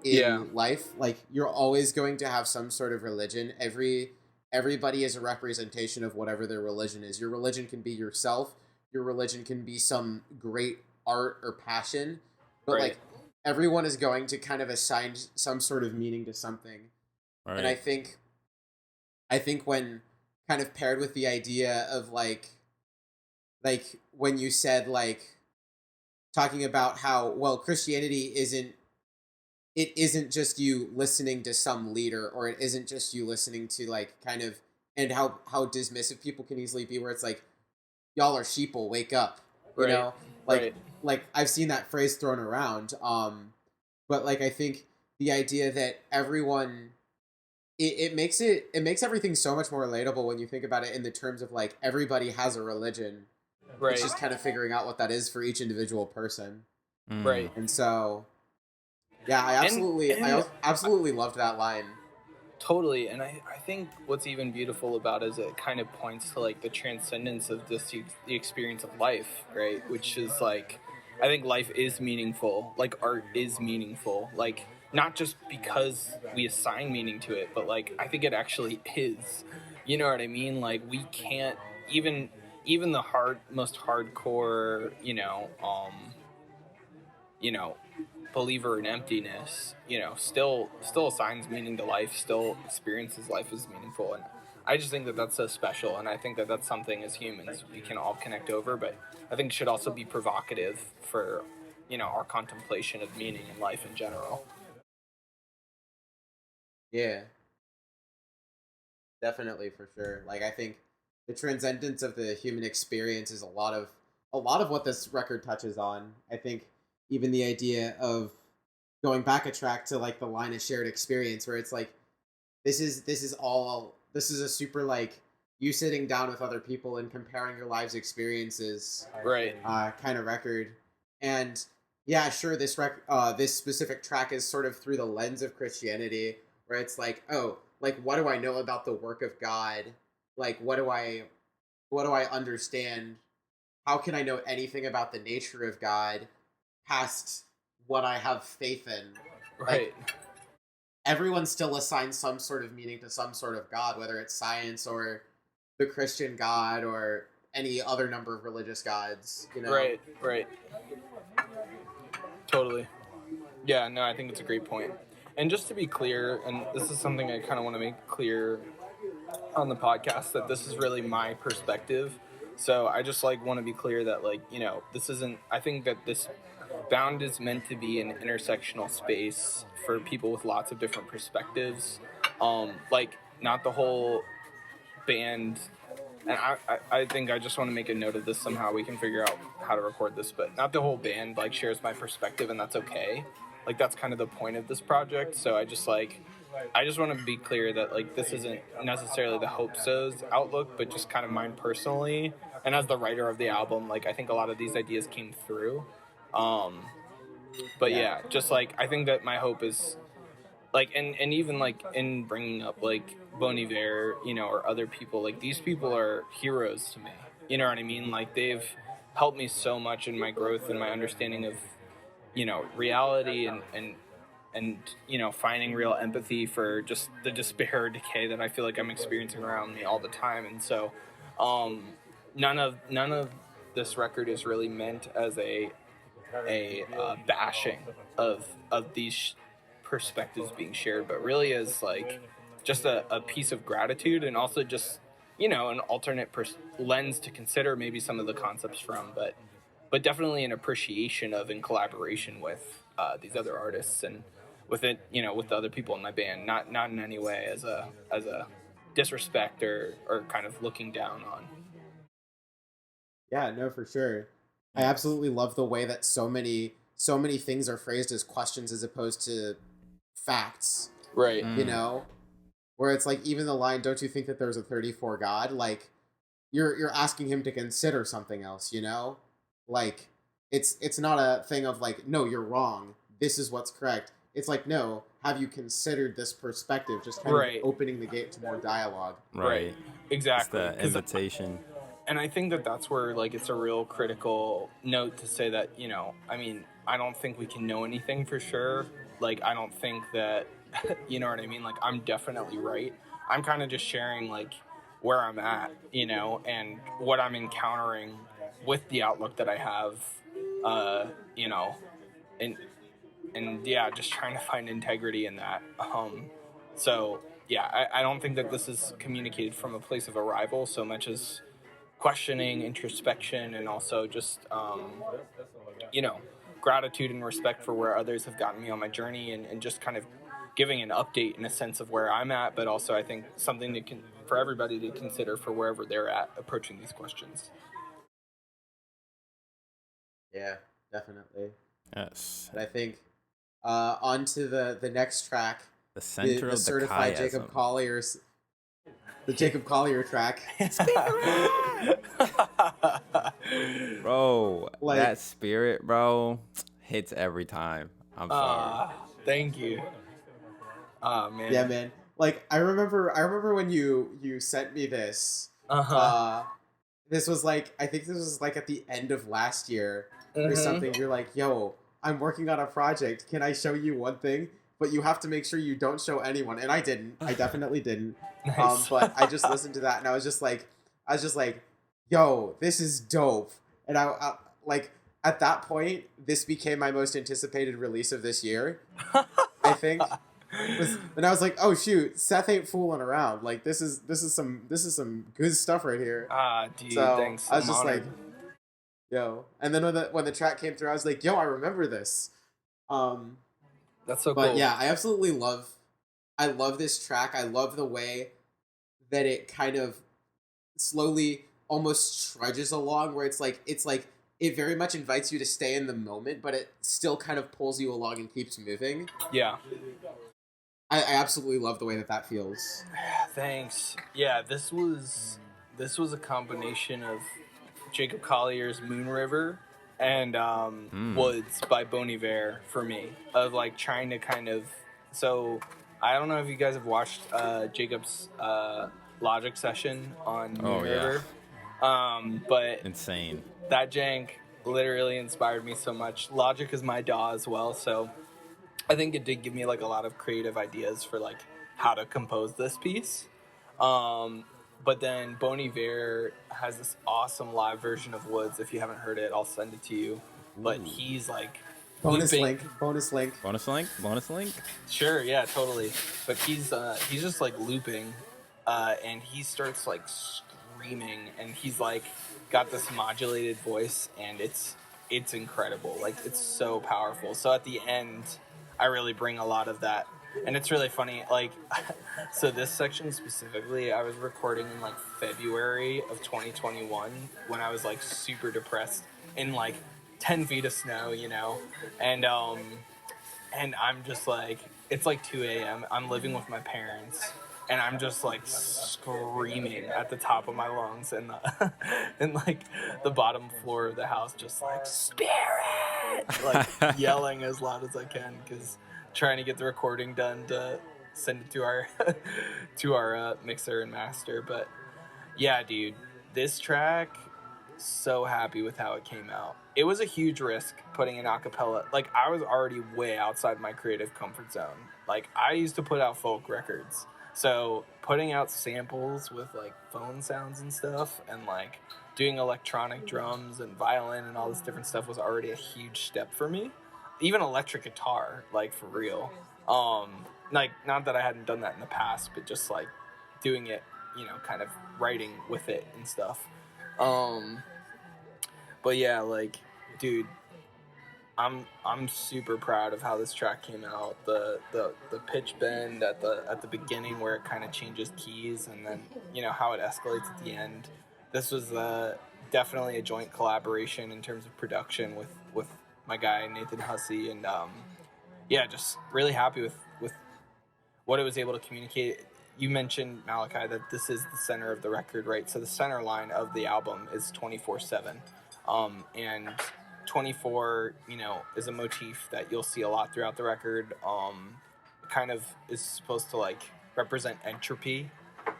in life. Like, you're always going to have some sort of religion. Everybody is a representation of whatever their religion is. Your religion can be yourself. Your religion can be some great art or passion. But like, everyone is going to kind of assign some sort of meaning to something. Right. And I think when kind of paired with the idea of like when you said like talking about how, well, Christianity isn't just you listening to some leader, or it isn't just you listening to like kind of, and how dismissive people can easily be, where it's like, y'all are sheeple, wake up, you know, like like I've seen that phrase thrown around, but like I think the idea that everyone, it makes everything so much more relatable when you think about it in the terms of like everybody has a religion. Right. It's just kind of figuring out what that is for each individual person. Right. And so, yeah, I absolutely loved that line. Totally. And I think what's even beautiful about it is it kind of points to like the transcendence of the experience of life, right? Which is like, I think life is meaningful. Like art is meaningful. Like not just because we assign meaning to it, but like I think it actually is. You know what I mean? Like we can't even the most hardcore, believer in emptiness, still assigns meaning to life, still experiences life as meaningful. And I just think that that's so special. And I think that that's something as humans we can all connect over, but I think it should also be provocative for, our contemplation of meaning in life in general. Yeah. Definitely, for sure. Like, I think the transcendence of the human experience is a lot of what this record touches on. I think even the idea of going back a track to like the line of shared experience, where it's like, this is a super like you sitting down with other people and comparing your lives experiences, right? Kind of record. And yeah, sure, this specific track is sort of through the lens of Christianity, where it's like, oh, like what do I know about the work of God? Like what do I understand? How can I know anything about the nature of God past what I have faith in? Right. Like, everyone still assigns some sort of meaning to some sort of God, whether it's science or the Christian God or any other number of religious gods, Right. Totally. Yeah, no, I think it's a great point. And just to be clear, and this is something I kind of want to make clear on the podcast, that this is really my perspective. So I just want to be clear that this isn't, I think that this Bound is meant to be an intersectional space for people with lots of different perspectives. Not the whole band, and I think I just want to make a note of this somehow. We can figure out how to record this, but not the whole band shares my perspective, and that's okay. That's kind of the point of this project. So I just want to be clear that this isn't necessarily the Hopesos outlook, but just kind of mine personally. And as the writer of the album, I think a lot of these ideas came through. But yeah, just I think that my hope is and even in bringing up Bon Iver, or other people, these people are heroes to me. You know what I mean? They've helped me so much in my growth and my understanding of, reality and finding real empathy for just the despair or decay that I feel like I'm experiencing around me all the time. And so, none of this record is really meant as a bashing of these perspectives being shared, but really as just a piece of gratitude, and also just an alternate lens to consider maybe some of the concepts from, but definitely an appreciation of and collaboration with these other artists, and with it, with the other people in my band, not in any way as a disrespect or kind of looking down on. Yeah, no, for sure. I absolutely love the way that so many things are phrased as questions as opposed to facts. Right. Where it's even the line, "Don't you think that there's a 34 God?" You're asking him to consider something else, It's not a thing of no, you're wrong, this is what's correct. It's no, have you considered this perspective? Just kind of opening the gate to more dialogue. Right. Exactly. It's the invitation. And I think that that's where it's a real critical note to say that, I don't think we can know anything for sure. I don't think that, you know what I mean? I'm definitely right. I'm kind of just sharing where I'm at, and what I'm encountering with the outlook that I have, and yeah, just trying to find integrity in that. So I don't think that this is communicated from a place of arrival so much as questioning, introspection, and also just gratitude and respect for where others have gotten me on my journey, and just kind of giving an update in a sense of where I'm at, but also I think something that can for everybody to consider for wherever they're at approaching these questions. Yeah, definitely. Yes. But I think on to the next track, the center the of certified the Jacob Collier's, the Jacob Collier track. Bro, like, that spirit, bro, hits every time. I'm sorry. Thank you. Oh man. Yeah, man. Like I remember when you sent me this. This was like, I think this was like at the end of last year or something. You're like, yo, I'm working on a project. Can I show you one thing? But you have to make sure you don't show anyone. And I didn't. I definitely didn't. Nice. But I just listened to that and I was just like, yo, this is dope. And I like at that point, this became my most anticipated release of this year. I think. And I was like, oh shoot, Seth ain't fooling around. Like this is some good stuff right here. Dude, so thanks. I was just honored. Like, yo. And then when the track came through, I was like, yo, I remember this. That's so cool. But yeah, I absolutely love this track. I love the way that it kind of slowly almost trudges along, where it's like it very much invites you to stay in the moment, but it still kind of pulls you along and keeps moving. Yeah. I absolutely love the way that feels. Thanks. Yeah, this was a combination of Jacob Collier's Moon River and Woods by Bon Iver for me, of like trying to kind of, so I don't know if you guys have watched Jacob's Logic session on Moon River. But insane. That jank literally inspired me so much. Logic is my DAW as well, so I think it did give me like a lot of creative ideas for like how to compose this piece. But then Bon Iver has this awesome live version of Woods. If you haven't heard it, I'll send it to you. But he's like bonus link. Sure, yeah, totally. But he's just like looping, and he starts like screaming, and he's like got this modulated voice, and it's incredible. Like it's so powerful. So at the end, I really bring a lot of that. And it's really funny, like, so this section specifically, I was recording in, like, February of 2021 when I was, like, super depressed in, like, 10 feet of snow, you know? And I'm just, like, it's, like, 2 a.m. I'm living with my parents, and I'm just, like, screaming at the top of my lungs and, and like, the bottom floor of the house just, like, Spirit! Like, yelling as loud as I can, because trying to get the recording done to send it to our mixer and master. But yeah, dude, this track, so happy with how it came out. It was a huge risk putting an acapella. Like, I was already way outside my creative comfort zone. Like, I used to put out folk records, so putting out samples with like phone sounds and stuff, and like doing electronic drums and violin and all this different stuff was already a huge step for me. Even electric guitar, like, for real. Like, not that I hadn't done that in the past, but just, like, doing it, you know, kind of writing with it and stuff. But yeah, like, dude, I'm super proud of how this track came out. The pitch bend at the beginning where it kind of changes keys, and then, you know, how it escalates at the end. This was definitely a joint collaboration in terms of production with my guy Nathan Hussey, and yeah, just really happy with what it was able to communicate. You mentioned, Malachi, that this is the center of the record, right? So the center line of the album is 24/7, and 24, you know, is a motif that you'll see a lot throughout the record. It kind of is supposed to like represent entropy,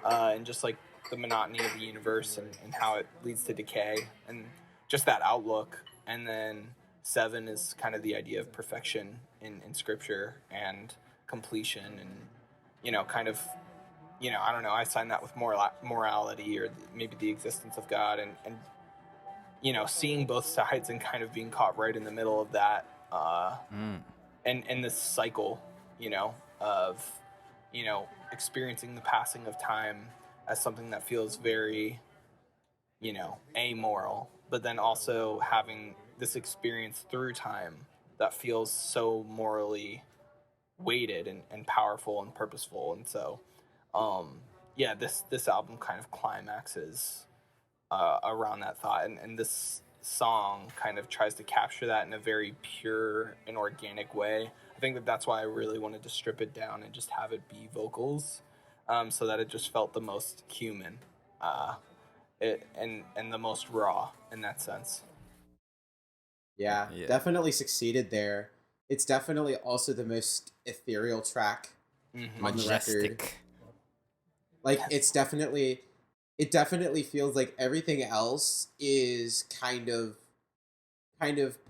and just like the monotony of the universe, and how it leads to decay, and just that outlook. And then 7 is kind of the idea of perfection in scripture and completion, and, you know, kind of, you know, I don't know, I sign that with morality, or maybe the existence of God, and you know, seeing both sides and kind of being caught right in the middle of that, and this cycle, you know, of you know, experiencing the passing of time as something that feels very, you know, amoral, but then also having this experience through time that feels so morally weighted and powerful and purposeful. And so, yeah, this album kind of climaxes around that thought, and this song kind of tries to capture that in a very pure and organic way. I think that's why I really wanted to strip it down and just have it be vocals, so that it just felt the most human, and the most raw in that sense. Yeah, definitely succeeded there. It's definitely also the most ethereal track on the record. Like, it definitely feels like everything else is kind of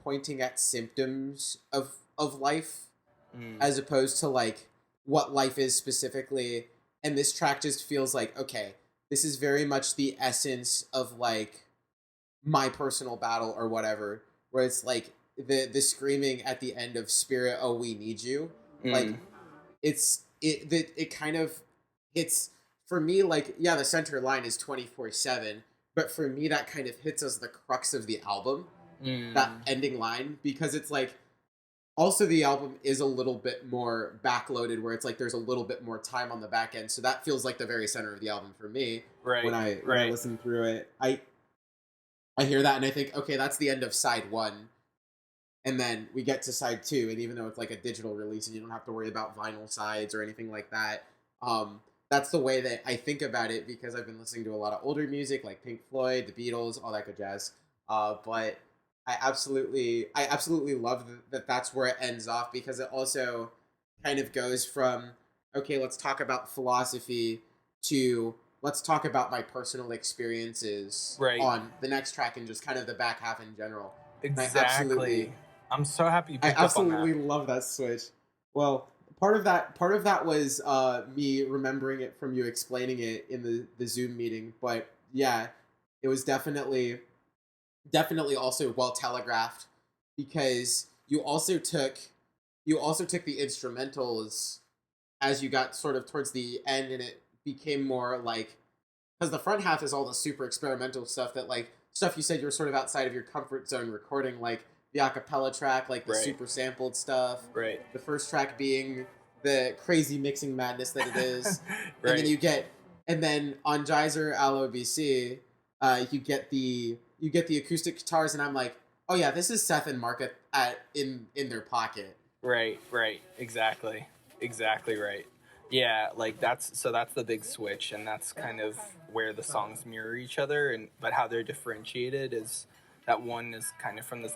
pointing at symptoms of life, as opposed to like what life is specifically. And this track just feels like, okay, this is very much the essence of like my personal battle or whatever, where it's like the screaming at the end of Spirit, oh, we need you. Like, it kind of hits, for me, like, yeah, the center line is 24/7, but for me that kind of hits as the crux of the album, that ending line, because it's like, also the album is a little bit more backloaded, where it's like there's a little bit more time on the back end, so that feels like the very center of the album for me. When I listen through it, I hear that and I think, okay, that's the end of side 1. And then we get to side 2, and even though it's like a digital release and you don't have to worry about vinyl sides or anything like that, that's the way that I think about it, because I've been listening to a lot of older music like Pink Floyd, the Beatles, all that good jazz. But I absolutely love that that's where it ends off, because it also kind of goes from, okay, let's talk about philosophy, to let's talk about my personal experiences on the next track, and just kind of the back half in general. Exactly. I'm so happy you picked I up on that. absolutely love that switch. Well, part of that was me remembering it from you explaining it in the Zoom meeting. But yeah, it was definitely also well telegraphed, because you also took the instrumentals as you got sort of towards the end, and it became more like, because the front half is all the super experimental stuff that, like, stuff you said you were sort of outside of your comfort zone recording, like the acapella track, like the super sampled stuff. Right. The first track being the crazy mixing madness that it is. And then and then on Geyser Allo BC, you get the acoustic guitars, and I'm like, oh yeah, this is Seth and Mark in their pocket. Right. Exactly right. Yeah, like that's the big switch, and that's kind of where the songs mirror each other, but how they're differentiated is that one is kind of from this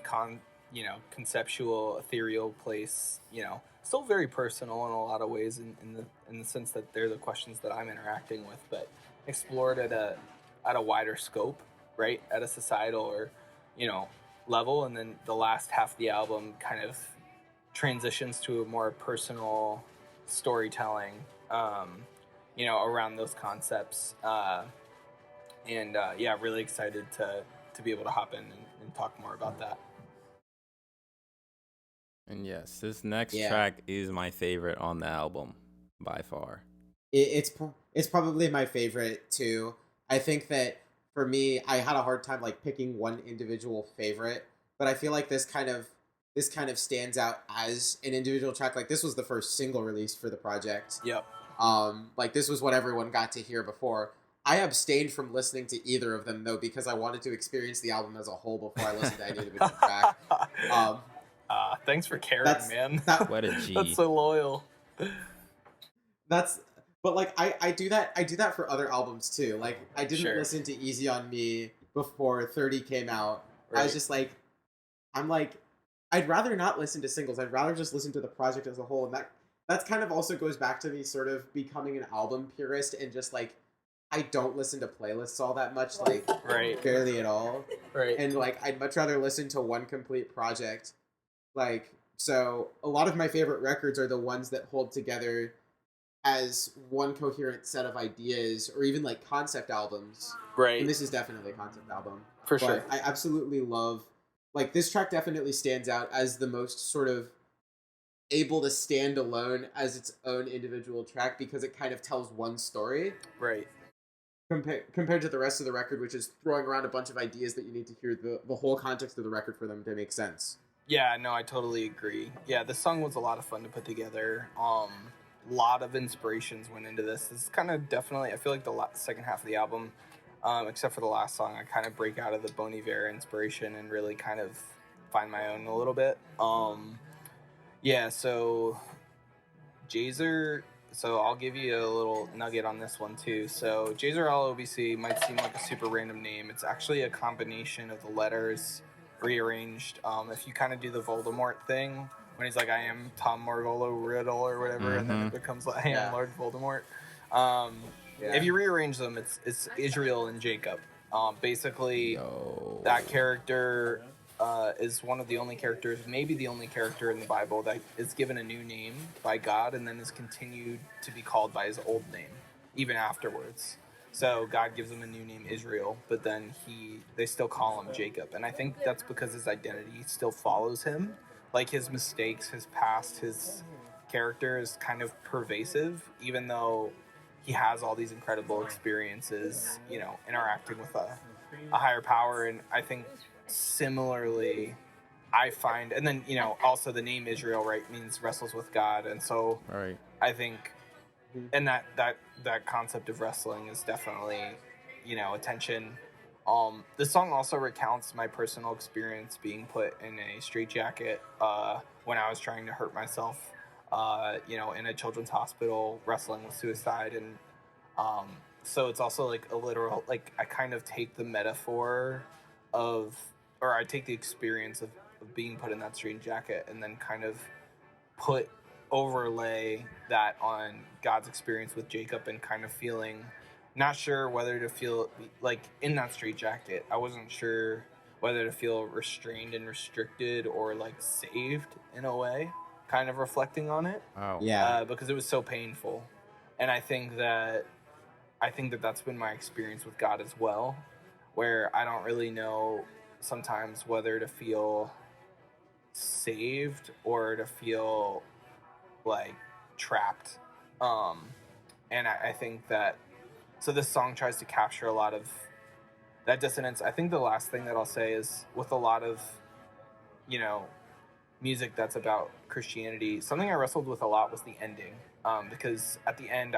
conceptual, ethereal place, still very personal in a lot of ways, in the sense that they're the questions that I'm interacting with, but explored at a wider scope, right, at a societal or level. And then the last half of the album kind of transitions to a more personal storytelling, around those concepts, yeah, really excited to be able to hop in and talk more about that. And yes, this next track is my favorite on the album by far. It's probably my favorite too. I think that for me, I had a hard time like picking one individual favorite, but I feel like this kind of stands out as an individual track. Like, this was the first single release for the project. Yep. Like, this was what everyone got to hear before. I abstained from listening to either of them, though, because I wanted to experience the album as a whole before I listened to any individual track. Thanks for caring, man. What a G. That's so loyal. But like, I do that for other albums too. Like, I didn't listen to Easy on Me before 30 came out. Right. I was just like, I'd rather not listen to singles. I'd rather just listen to the project as a whole. And that's kind of also goes back to me sort of becoming an album purist, and just like, I don't listen to playlists all that much, like barely at all. Right. And like, I'd much rather listen to one complete project. Like, so a lot of my favorite records are the ones that hold together as one coherent set of ideas, or even like concept albums. Right. And this is definitely a concept album. For sure. I absolutely love, like, this track definitely stands out as the most sort of able to stand alone as its own individual track because it kind of tells one story. Right. Compared to the rest of the record, which is throwing around a bunch of ideas that you need to hear the whole context of the record for them to make sense. Yeah, no, I totally agree. Yeah, the song was a lot of fun to put together. A lot of inspirations went into this. This is kind of definitely, I feel like the second half of the album, except for the last song, I kind of break out of the Bon Iver inspiration and really kind of find my own a little bit. Yeah, so Jazer, so I'll give you a little nugget on this one too. So Jazer LOBC might seem like a super random name. It's actually a combination of the letters rearranged. If you kind of do the Voldemort thing, when he's like, I am Tom Marvolo Riddle or whatever, and then it becomes like, I am Lord Voldemort. If you rearrange them, it's Israel and Jacob. Basically, that character is one of the only characters, maybe the only character in the Bible that is given a new name by God and then is continued to be called by his old name, even afterwards. So God gives him a new name, Israel, but then they still call him Jacob. And I think that's because his identity still follows him. Like his mistakes, his past, his character is kind of pervasive, even though he has all these incredible experiences, interacting with a higher power. And I think similarly, I find, and then, also the name Israel, right, means wrestles with God. And so I think, and that concept of wrestling is definitely, attention. The song also recounts my personal experience being put in a straitjacket when I was trying to hurt myself, in a children's hospital, wrestling with suicide. And so it's also like a literal, like I kind of take the metaphor or I take the experience of being put in that straitjacket and then kind of overlay that on God's experience with Jacob and kind of feeling not sure whether to feel like in that straitjacket. I wasn't sure whether to feel restrained and restricted or like saved in a way, kind of reflecting on it. Oh. Yeah. Because it was so painful. And I think that that's been my experience with God as well, where I don't really know sometimes whether to feel saved or to feel like trapped. And I think that, so this song tries to capture a lot of that dissonance. I think the last thing that I'll say is with a lot of, music that's about Christianity, something I wrestled with a lot was the ending. Because at the end,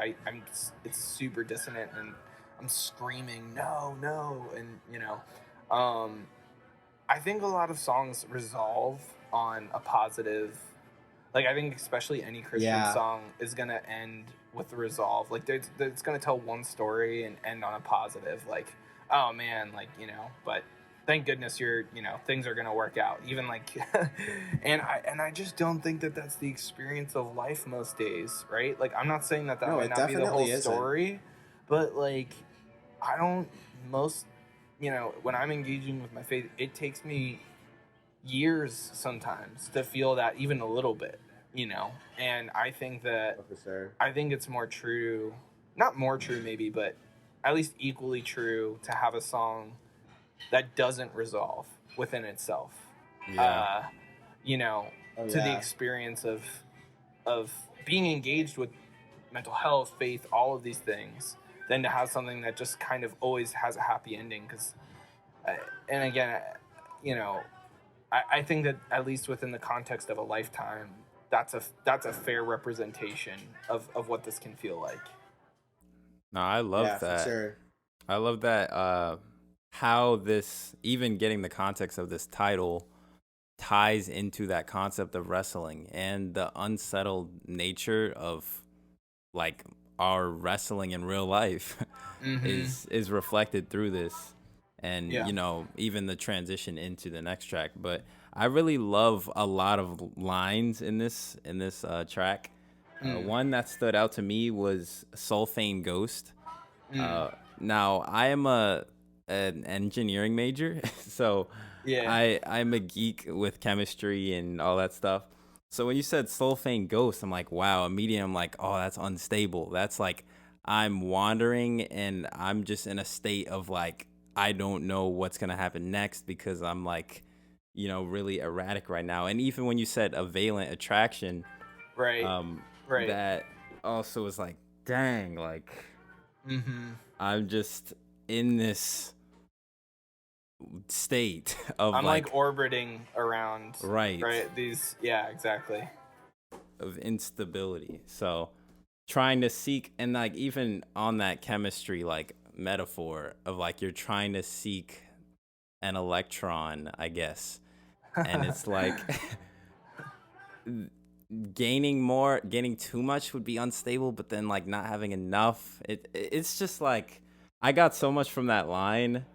it's super dissonant and I'm screaming, no. And, I think a lot of songs resolve on a positive, like I think especially any Christian song is going to end with a resolve. Like it's going to tell one story and end on a positive, like, oh man, like, but thank goodness things are going to work out. Even like, and I just don't think that that's the experience of life most days, right? Like, I'm not saying that might not be the whole story, but like, when I'm engaging with my faith, it takes me years sometimes to feel that even a little bit, and I think that I think it's more true, not more true maybe, but at least equally true to have a song that doesn't resolve within itself. To the experience of being engaged with mental health, faith, all of these things, than to have something that just kind of always has a happy ending. Because, and again, I think that at least within the context of a lifetime, that's a fair representation of what this can feel like. No, I love that. For sure. I love that. How this, even getting the context of this title, ties into that concept of wrestling and the unsettled nature of like our wrestling in real life is reflected through this, and even the transition into the next track. But I really love a lot of lines in this track. One that stood out to me was Sulfane Ghost. Now I am an engineering major, so I'm a geek with chemistry and all that stuff. So when you said Sulfane Ghost, I'm like, wow, immediately I'm like, oh, that's unstable. That's like I'm wandering and I'm just in a state of like, I don't know what's going to happen next because I'm like, really erratic right now. And even when you said a valent attraction, Right. Right. That also was like, dang, like, Mm-hmm. I'm just in this state of I'm like orbiting around. Right. These, yeah, exactly. Of instability. So trying to seek, and like even on that chemistry like metaphor of like you're trying to seek an electron, I guess. And it's like gaining too much would be unstable, but then like not having enough, it's just like I got so much from that line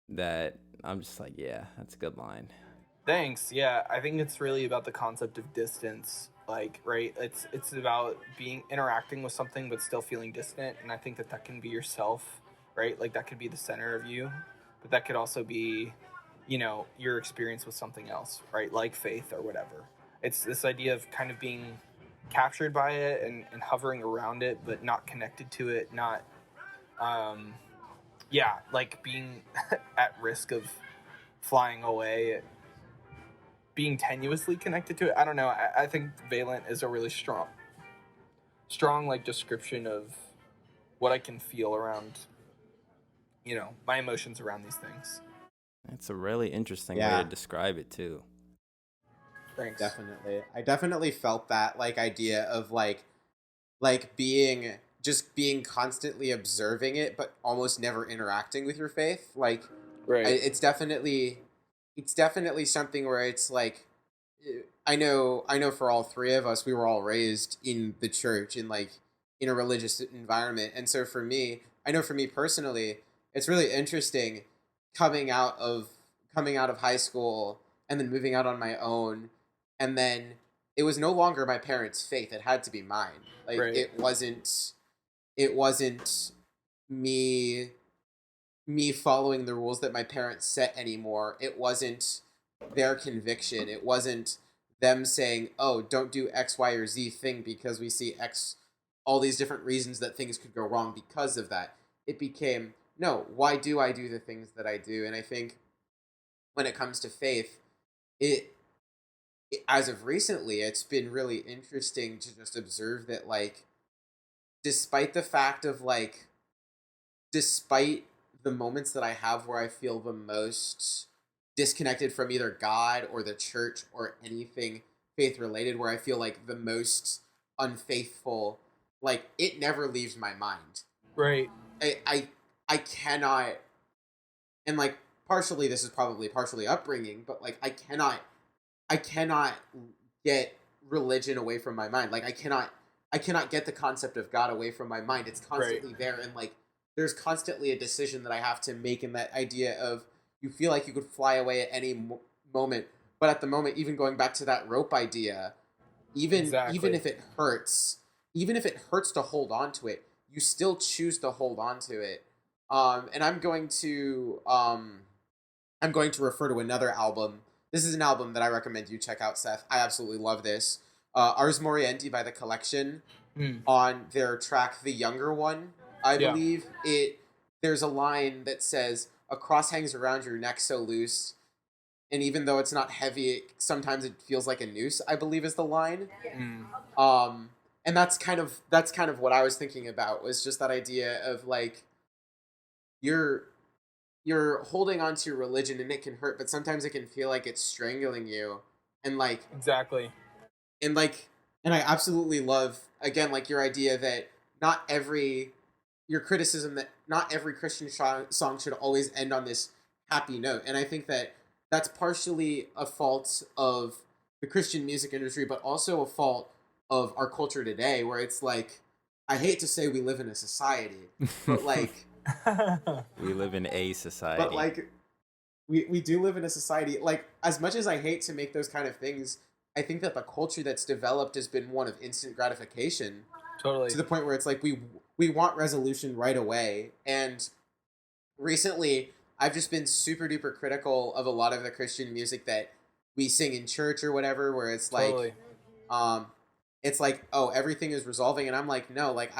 that I'm just like, yeah, that's a good line. Thanks. Yeah, I think it's really about the concept of distance. Like, right? It's about interacting with something but still feeling distant, and I think that can be yourself, right? Like that could be the center of you, but that could also be, you know, your experience with something else, right? Like faith or whatever. It's this idea of kind of being captured by it and hovering around it, but not connected to it, not, like being at risk of flying away, being tenuously connected to it. I don't know. I think valent is a really strong like description of what I can feel around, you know, my emotions around these things. It's a really interesting way to describe it too. Thanks. Definitely. I definitely felt that like idea of like being constantly observing it, but almost never interacting with your faith. Like, right. It's definitely something where it's like, I know for all three of us, we were all raised in the church in a religious environment. And so for me personally, it's really interesting coming out of high school and then moving out on my own. And then it was no longer my parents' faith. It had to be mine. Like, right. It wasn't me following the rules that my parents set anymore. It wasn't their conviction. It wasn't them saying, oh, don't do X, Y, or Z thing because we see X, all these different reasons that things could go wrong because of that. It became, no, why do I do the things that I do? And I think when it comes to faith, it as of recently, it's been really interesting to just observe that, like, despite the moments that I have where I feel the most disconnected from either God or the church or anything faith related, where I feel like the most unfaithful, like, it never leaves my mind. Right. I cannot, and like partially this is probably partially upbringing, but like I cannot get religion away from my mind. Like I cannot get the concept of God away from my mind. It's constantly there, and like there's constantly a decision that I have to make in that idea of you feel like you could fly away at any moment, but at the moment, even going back to that rope idea, even if it hurts to hold on to it, you still choose to hold on to it. And I'm going to refer to another album. This is an album that I recommend you check out, Seth. I absolutely love this. Ars Moriendi by The Collection, on their track The Younger One, I believe. There's a line that says, "A cross hangs around your neck so loose, and even though it's not heavy, sometimes it feels like a noose," I believe is the line. And that's kind of what I was thinking about, was just that idea of like you're holding on to your religion and it can hurt, but sometimes it can feel like it's strangling you. And like exactly. And like, and I absolutely love, again, like your idea that your criticism that not every Christian song should always end on this happy note. And I think that that's partially a fault of the Christian music industry, but also a fault of our culture today, where it's like, I hate to say we live in a society, but like, we live in a society. But like, we do live in a society. Like, as much as I hate to make those kind of things, I think that the culture that's developed has been one of instant gratification. Totally. To the point where it's like we want resolution right away. And recently, I've just been super duper critical of a lot of the Christian music that we sing in church or whatever, where it's like, totally. It's like, oh, everything is resolving, and I'm like, no, like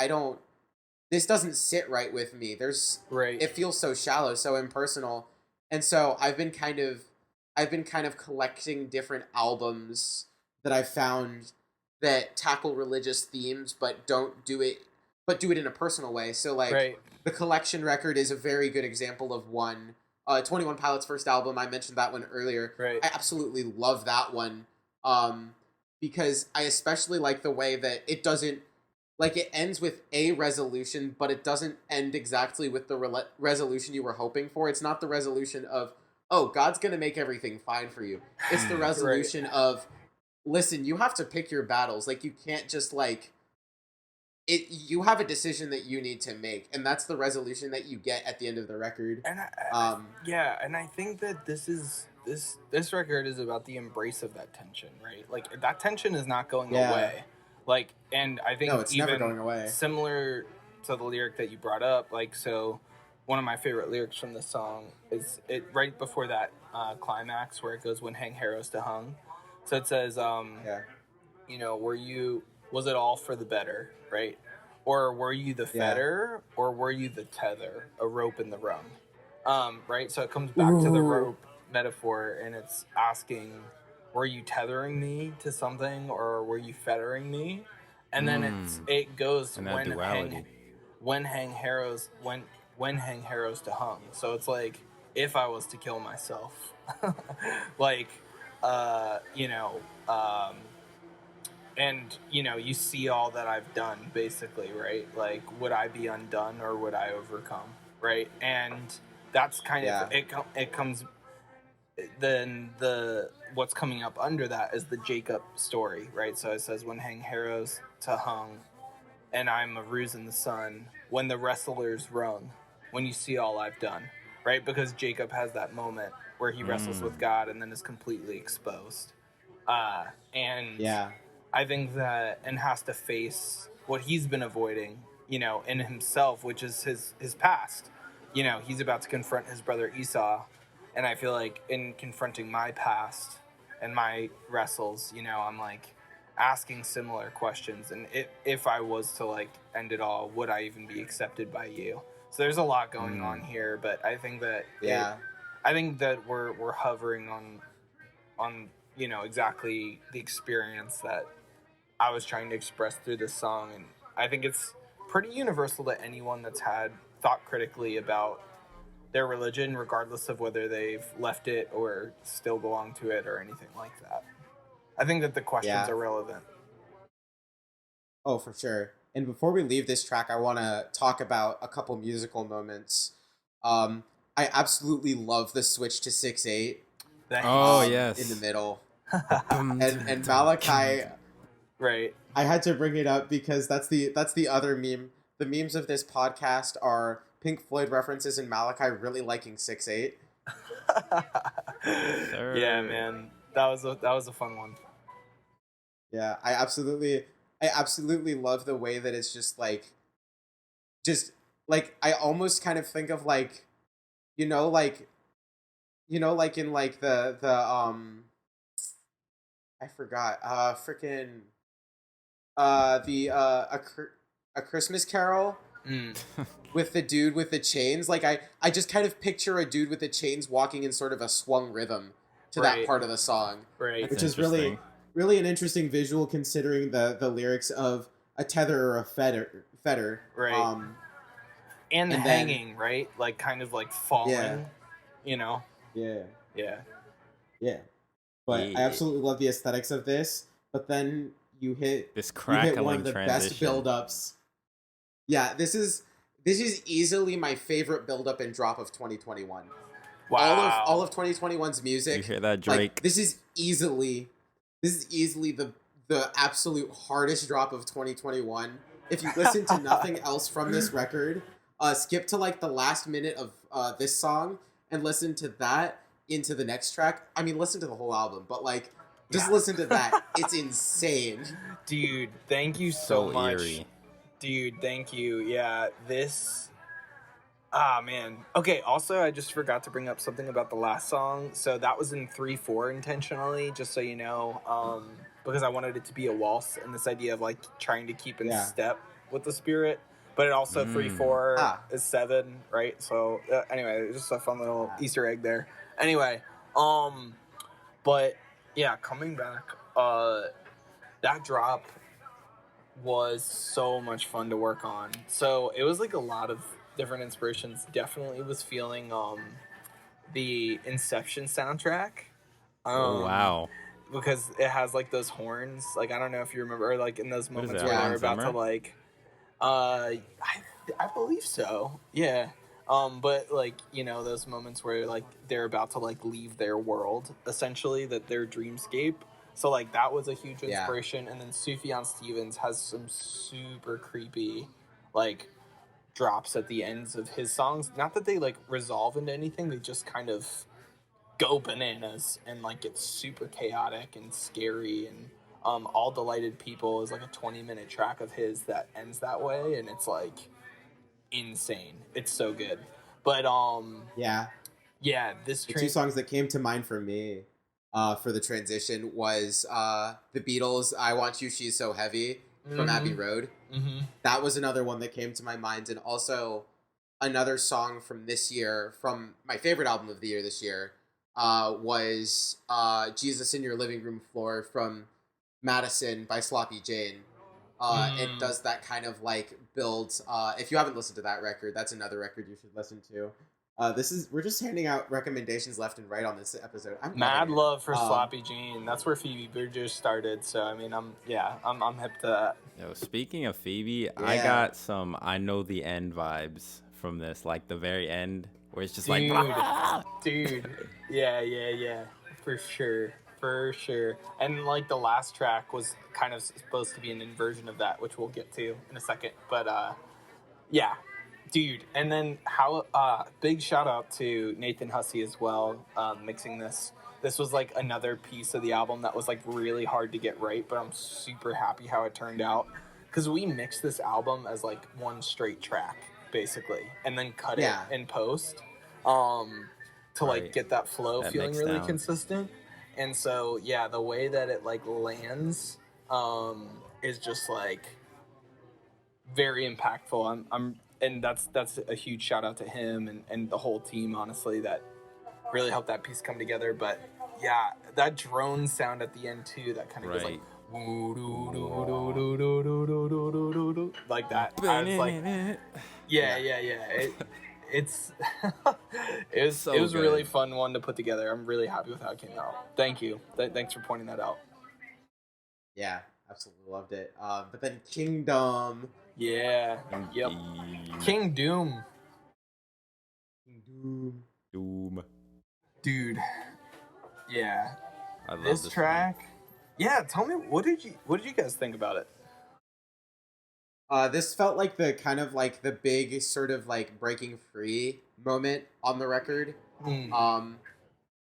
this doesn't sit right with me. It feels so shallow, so impersonal. And so I've been kind of collecting different albums that I've found that tackle religious themes but do it in a personal way. So like the Collection record is a very good example of one. 21 Pilots' first album, I mentioned that one earlier. Right. I absolutely love that one. Because I especially like the way that it doesn't, like, it ends with a resolution, but it doesn't end exactly with the resolution you were hoping for. It's not the resolution of, oh, God's gonna make everything fine for you. It's the resolution of, listen, you have to pick your battles. Like, you can't just, like, you have a decision that you need to make, and that's the resolution that you get at the end of the record. And and I think that this record is about the embrace of that tension, right? Like, that tension is not going away. Like, and I think it's never going away. Similar to the lyric that you brought up, like, so one of my favorite lyrics from this song is it right before that climax where it goes, when hang harrows to hung. So it says, you know, was it all for the better, right? Or were you the fetter, or were you the tether, a rope in the rung? Right? So it comes back to the rope metaphor, and it's asking, were you tethering me to something, or were you fettering me? And then it goes when hang harrows to hung. So it's like, if I was to kill myself, like, you know, and, you know, you see all that I've done, basically, right? Like, would I be undone, or would I overcome, right? And that's kind of, it comes, then what's coming up under that is the Jacob story, right? So it says, when hang harrows to hung, and I'm a ruse in the sun, when the wrestlers rung, when you see all I've done, right? Because Jacob has that moment where he wrestles with God and then is completely exposed. I think that, and has to face what he's been avoiding, you know, in himself, which is his past. You know, he's about to confront his brother Esau, and I feel like in confronting my past and my wrestles, you know, I'm like asking similar questions, and if I was to like end it all, would I even be accepted by you? So there's a lot going on here, but I think that I think that we're hovering on you know, exactly the experience that I was trying to express through this song. And I think it's pretty universal to anyone that's had thought critically about their religion, regardless of whether they've left it or still belong to it or anything like that. I think that the questions are relevant. Oh, for sure. And before we leave this track, I want to talk about a couple musical moments. I absolutely love the switch to 6/8. Yes. In the middle. and Malachi... Right. I had to bring it up because that's the other meme. The memes of this podcast are Pink Floyd references and Malachi really liking 6/8. Yeah, man. That was a fun one. Yeah, I absolutely love the way that it's just like I almost kind of think of like, you know, like in like the I forgot, A Christmas Carol with the dude with the chains. Like I just kind of picture a dude with the chains walking in sort of a swung rhythm to that part of the song, which is really an interesting visual considering the lyrics of a tether or a fetter, right? And the hanging, right? Like kind of like falling, you know? Yeah. But I absolutely love the aesthetics of this. But then you hit one of the best build-ups. Yeah, this is easily my favorite build-up and drop of 2021. Wow. All of 2021's music. You hear that, Drake? Like, this is easily the absolute hardest drop of 2021. If you listen to nothing else from this record, skip to like the last minute of this song and listen to that into the next track. I mean, listen to the whole album, but like, just listen to that. It's insane. Dude, thank you so much. Eerie. Dude, thank you. Yeah, this... man. Okay, also, I just forgot to bring up something about the last song. So that was in 3/4 intentionally, just so you know, because I wanted it to be a waltz, and this idea of, like, trying to keep in step with the spirit. But it also, 3/4 is 7, right? So, anyway, just a fun little Easter egg there. Anyway, but... yeah, coming back that drop was so much fun to work on. So it was like a lot of different inspirations. Definitely was feeling the Inception soundtrack. Oh wow. Because it has like those horns. Like I don't know if you remember, or like in those moments where they're about to like I believe so. Yeah. But like, you know, those moments where like they're about to like leave their world, essentially, that their dreamscape. So like that was a huge inspiration. And then Sufjan Stevens has some super creepy like drops at the ends of his songs. Not that they like resolve into anything, they just kind of go bananas and like get super chaotic and scary. And All Delighted People is like a 20-minute track of his that ends that way, and it's like insane. It's so good. But this the two songs that came to mind for me for the transition was the Beatles' I Want You, She's So Heavy from Abbey Road. That was another one that came to my mind, and also another song from this year, from my favorite album of the year this year, was Jesus in Your Living Room Floor from Madison by Sloppy Jane. It does that kind of like build. If you haven't listened to that record, that's another record you should listen to. We're just handing out recommendations left and right on this episode. I'm mad love for Sloppy Jane. That's where Phoebe Bridgers started. So I mean, I'm hip to that. Yo, speaking of Phoebe, I got some I Know the End vibes from this, like the very end where it's just dude, like, dude, yeah, for sure. And like the last track was kind of supposed to be an inversion of that, which we'll get to in a second. But yeah, dude. And then big shout out to Nathan Hussey as well, mixing this. This was like another piece of the album that was like really hard to get right, but I'm super happy how it turned out, because we mixed this album as like one straight track basically, and then cut it in post to like get that flow feeling really consistent. And so yeah, the way that it like lands is just like very impactful. And that's a huge shout out to him and the whole team, honestly, that really helped that piece come together. But yeah, that drone sound at the end too, that kind of goes like like that. I was like, yeah. It's it was a really fun one to put together. I'm really happy with how it came out. Thank you. Thanks for pointing that out. Yeah, absolutely loved it. But then Kingdom. Yeah. Yep. King Doom. Doom. Dude. Yeah. I love this track. One. Yeah, tell me, what did you guys think about it? This felt like the kind of like the big sort of like breaking free moment on the record.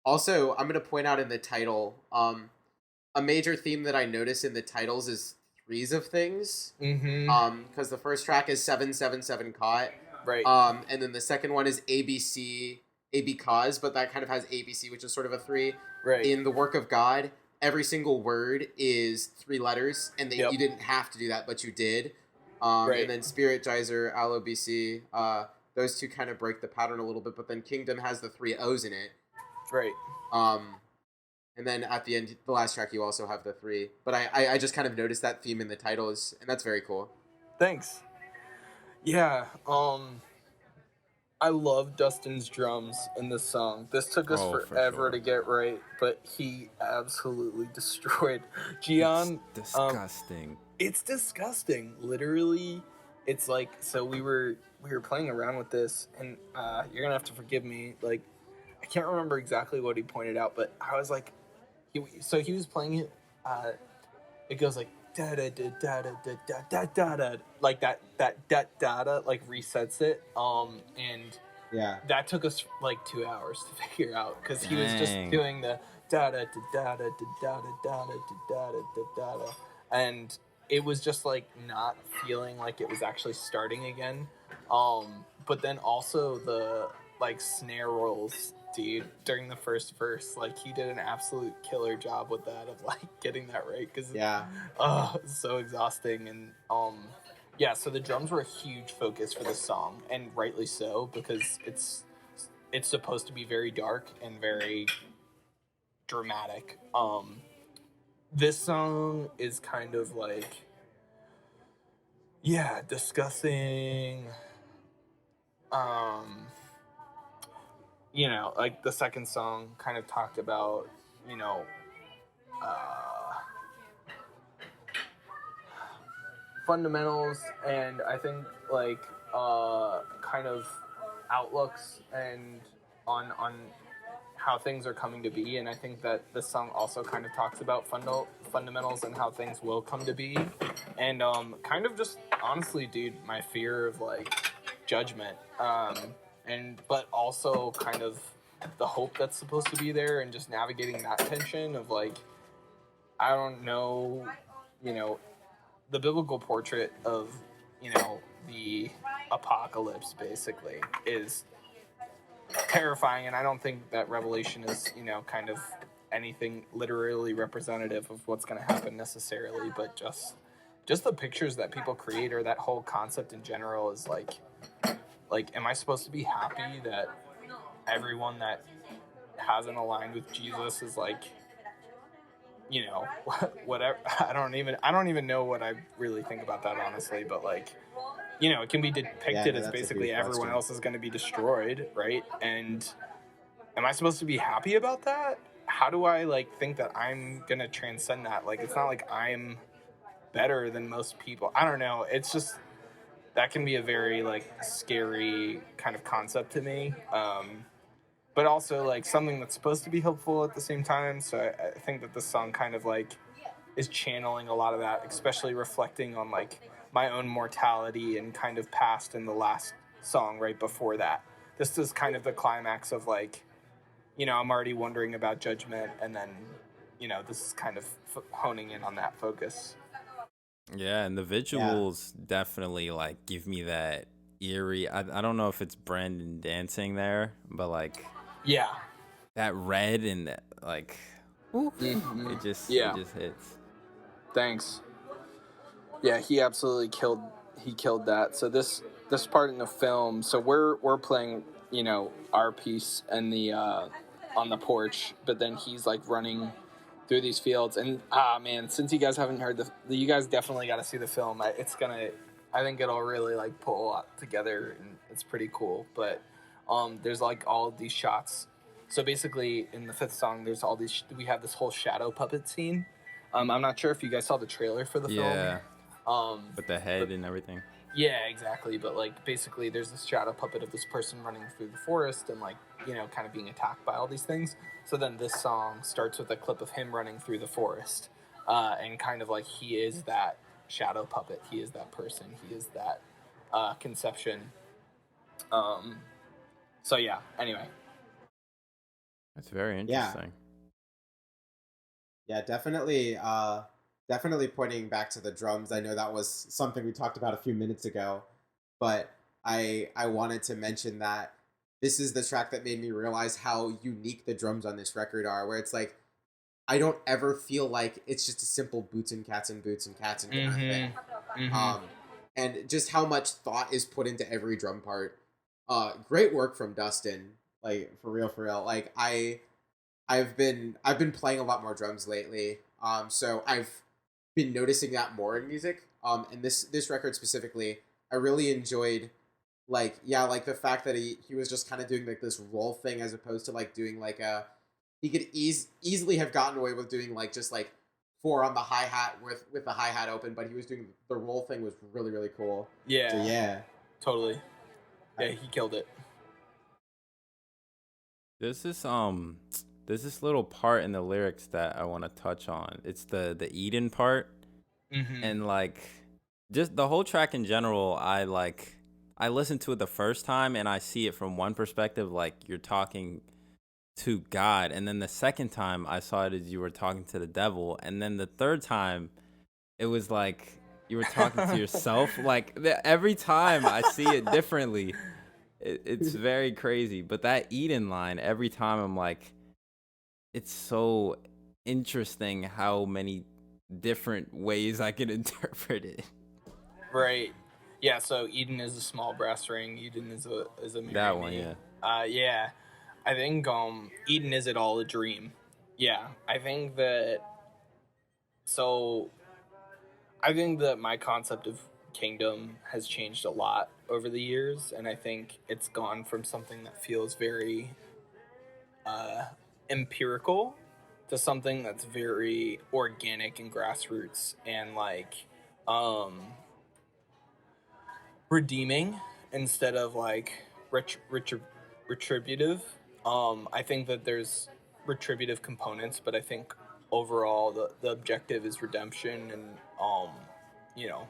Also, I'm going to point out in the title, a major theme that I notice in the titles is threes of things. Because the first track is 777 Caught. Right. And then the second one is ABC, AB Cause, but that kind of has ABC, which is sort of a three. Right. In the work of God, every single word is 3 letters, and you didn't have to do that, but you did. And then Spirit, Geyser, Allo BC, those two kind of break the pattern a little bit, but then Kingdom has the 3 O's in it. Right. And then at the end, the last track, you also have the 3. But I just kind of noticed that theme in the titles, and that's very cool. Thanks. Yeah, I love Dustin's drums in this song. This took us forever to get right, but he absolutely destroyed. Gian, it's disgusting. It's disgusting. Literally, it's like, so we were playing around with this, and you're gonna have to forgive me. Like, I can't remember exactly what he pointed out, but I was like, he was playing it. It goes like da da da da da da da da da, like that da da da, like resets it. And that took us like 2 hours to figure out, because he was just doing the da da da da da da da da da da da da, and it was just like not feeling like it was actually starting again. But then also the like snare rolls, dude, during the first verse, like he did an absolute killer job with that, of like getting that right, because it's so exhausting. And so the drums were a huge focus for this song, and rightly so, because it's supposed to be very dark and very dramatic. this song is kind of like, yeah, discussing, you know, like the second song kind of talked about, you know, fundamentals, and I think like kind of outlooks and on how things are coming to be. And I think that this song also kind of talks about fundamentals and how things will come to be, and kind of just honestly, dude, my fear of like judgment, and but also kind of the hope that's supposed to be there, and just navigating that tension of like, I don't know, you know, the biblical portrait of, you know, the apocalypse basically is terrifying, and I don't think that Revelation is, you know, kind of anything literally representative of what's going to happen necessarily, but just the pictures that people create, or that whole concept in general, is like am I supposed to be happy that everyone that hasn't aligned with Jesus is like, you know, whatever. I don't even know what I really think about that, honestly, but like, you know, it can be depicted as basically everyone else is going to be destroyed, right? And am I supposed to be happy about that? How do I like think that I'm going to transcend that? Like, it's not like I'm better than most people. I don't know. It's just, that can be a very like scary kind of concept to me. But also like something that's supposed to be helpful at the same time. So I think that this song kind of like is channeling a lot of that, especially reflecting on like my own mortality and kind of past in the last song right before that. This is kind of the climax of like, you know, I'm already wondering about judgment, and then, you know, this is kind of honing in on that focus. Yeah, and the visuals definitely like give me that eerie. I don't know if it's Brandon dancing there, but like, yeah, that red and that, like, it just hits. Thanks. Yeah, he absolutely killed that. So this part in the film, so we're playing, you know, our piece and the on the porch, but then he's like running through these fields, and man, since you guys haven't heard you guys definitely got to see the film. I think it'll really like pull a lot together, and it's pretty cool. But there's like all of these shots. So basically, in the fifth song, there's all these. We have this whole shadow puppet scene. I'm not sure if you guys saw the trailer for the film. Yeah. With the head and everything. Yeah, exactly. But like basically, there's this shadow puppet of this person running through the forest and like, you know, kind of being attacked by all these things. So then this song starts with a clip of him running through the forest, and kind of like he is that shadow puppet. He is that person. He is that conception. So yeah. Anyway. That's very interesting. Yeah, definitely. Definitely pointing back to the drums. I know that was something we talked about a few minutes ago, but I wanted to mention that this is the track that made me realize how unique the drums on this record are, where it's like, I don't ever feel like it's just a simple boots and cats and boots and cats and kind of thing. Mm-hmm. And just how much thought is put into every drum part. Great work from Dustin, like for real. Like I've been playing a lot more drums lately. So I've been noticing that more in music. And this record specifically, I really enjoyed, like the fact that he was just kind of doing like this roll thing, as opposed to like doing like he could easily have gotten away with doing like just like 4 on the hi-hat with the hi-hat open, but he was doing the roll thing was really, really cool. Yeah. So, yeah. Totally. Yeah, he killed it. There's this little part in the lyrics that I want to touch on. It's the Eden part. Mm-hmm. And like just the whole track in general, I listened to it the first time and I see it from one perspective, like you're talking to God, and then the second time I saw it as you were talking to the devil, and then the third time it was like you were talking to yourself. Like every time I see it differently. It's very crazy. But that Eden line, every time I'm like, it's so interesting how many different ways I can interpret it. Right. Yeah, so Eden is a small brass ring. Eden is a Mary. That one, yeah. Yeah. I think Eden, is it all a dream? Yeah. I think that so I think that my concept of kingdom has changed a lot over the years, and I think it's gone from something that feels very empirical to something that's very organic and grassroots and like redeeming instead of like retributive. I think that there's retributive components, but I think overall the objective is redemption and you know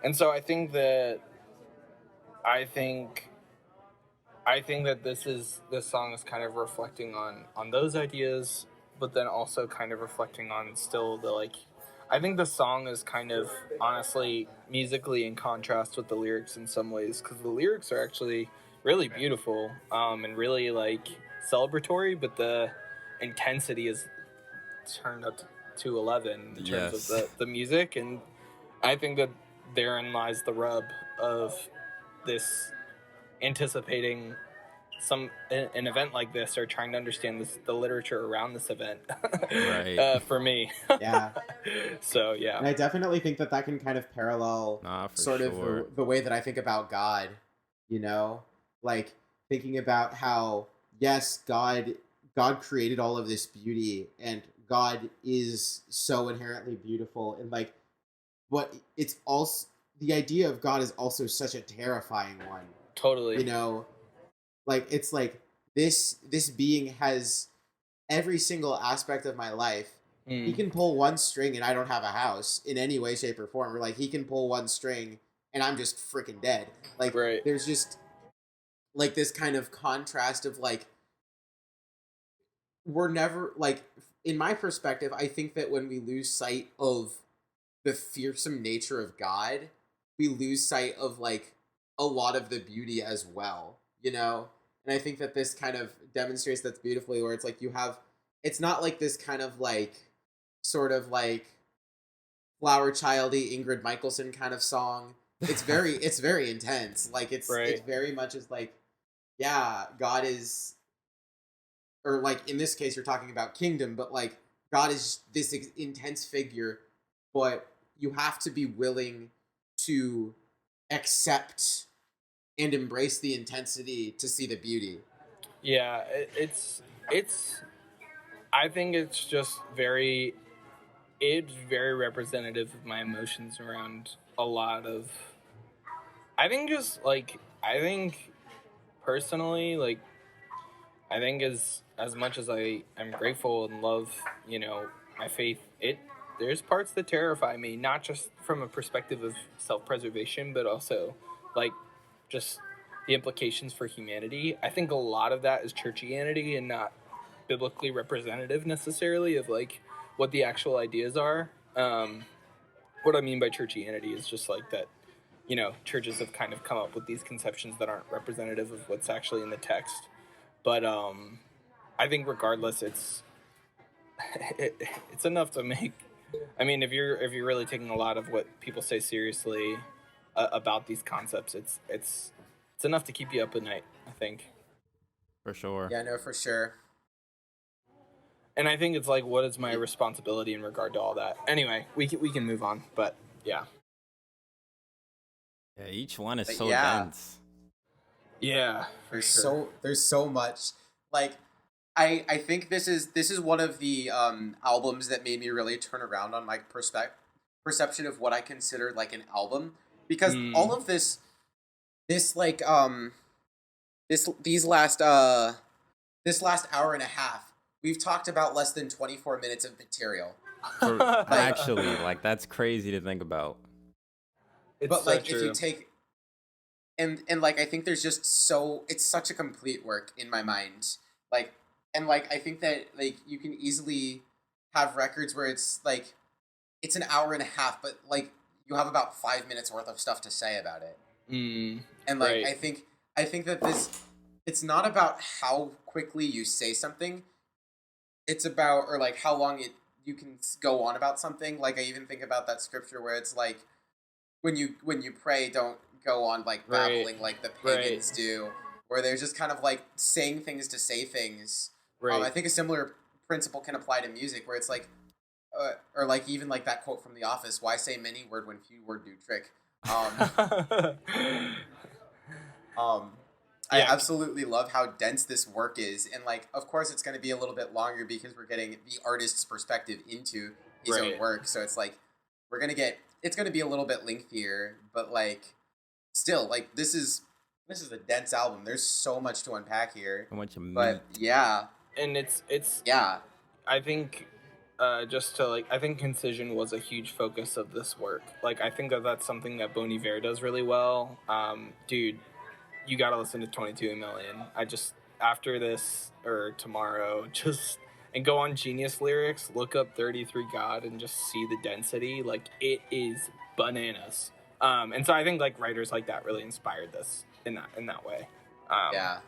and so I think this song is kind of reflecting on those ideas, but then also kind of reflecting on still the like. I think the song is kind of honestly musically in contrast with the lyrics in some ways, because the lyrics are actually really beautiful and really like celebratory, but the intensity is turned up to 11 in terms of the music, and I think that therein lies the rub of this anticipating an event like this or trying to understand the literature around this event. Right. For me. Yeah. So yeah. And I definitely think that can kind of parallel sort of the way that I think about God, you know, like thinking about how, yes, God created all of this beauty, and God is so inherently beautiful, and like, but it's also, the idea of God is also such a terrifying one. Totally. You know, like, it's like this being has every single aspect of my life. He can pull one string and I don't have a house in any way, shape, or form. Or like, he can pull one string and I'm just freaking dead. Like, right. There's just like this kind of contrast of like, we're never, like, in my perspective, I think that when we lose sight of the fearsome nature of God, we lose sight of like a lot of the beauty as well, you know? And I think that this kind of demonstrates that beautifully, where it's like you have, it's not like this kind of like, sort of like flower childy Ingrid Michaelson kind of song. It's very intense. Like it's very much is like, yeah, God is, or like in this case you're talking about kingdom, but like God is this intense figure, but you have to be willing to accept and embrace the intensity to see the beauty. Yeah, it's I think it's just very representative of my emotions around a lot of, I think personally, like, I think as much as I'm grateful and love, you know, my faith, there's parts that terrify me, not just from a perspective of self-preservation, but also like just the implications for humanity. I think a lot of that is churchianity and not biblically representative necessarily of like what the actual ideas are. What I mean by churchianity is just like that, you know, churches have kind of come up with these conceptions that aren't representative of what's actually in the text. But I think regardless, it's enough to make. I mean, if you're really taking a lot of what people say seriously about these concepts, it's enough to keep you up at night, I think. For sure. Yeah, no, for sure. And I think it's like, what is my responsibility in regard to all that? Anyway, we can move on, but yeah. Yeah, each one is so dense. Yeah, there's so much. Like, I think this is one of the albums that made me really turn around on my perception of what I consider like an album, because all of this like this last hour and a half, we've talked about less than 24 minutes of material. Actually, like, that's crazy to think about. But like, if you take and like, I think there's just it's such a complete work in my mind. Like, and like, I think that like you can easily have records where it's like it's an hour and a half, but like you have about 5 minutes worth of stuff to say about it. And like, I think that it's not about how quickly you say something. It's about, or like how long you can go on about something. Like, I even think about that scripture where it's like, when you pray, don't go on like babbling like the pagans do, where they're just kind of like saying things to say things. I think a similar principle can apply to music, where it's like, or like even like that quote from The Office, why say many word when few word do trick? I absolutely love how dense this work is, and like of course it's going to be a little bit longer because we're getting the artist's perspective into his own work, so it's like it's going to be a little bit lengthier, but like still, like this is a dense album. There's so much to unpack here. But yeah, and it's yeah. I think I think concision was a huge focus of this work. Like I think that's something that Bon Iver does really well. Dude, you gotta listen to 22 Million. I just after this or tomorrow and go on Genius Lyrics, look up 33 God and just see the density. Like it is bananas. And so I think like writers like that really inspired this in that way. Yeah.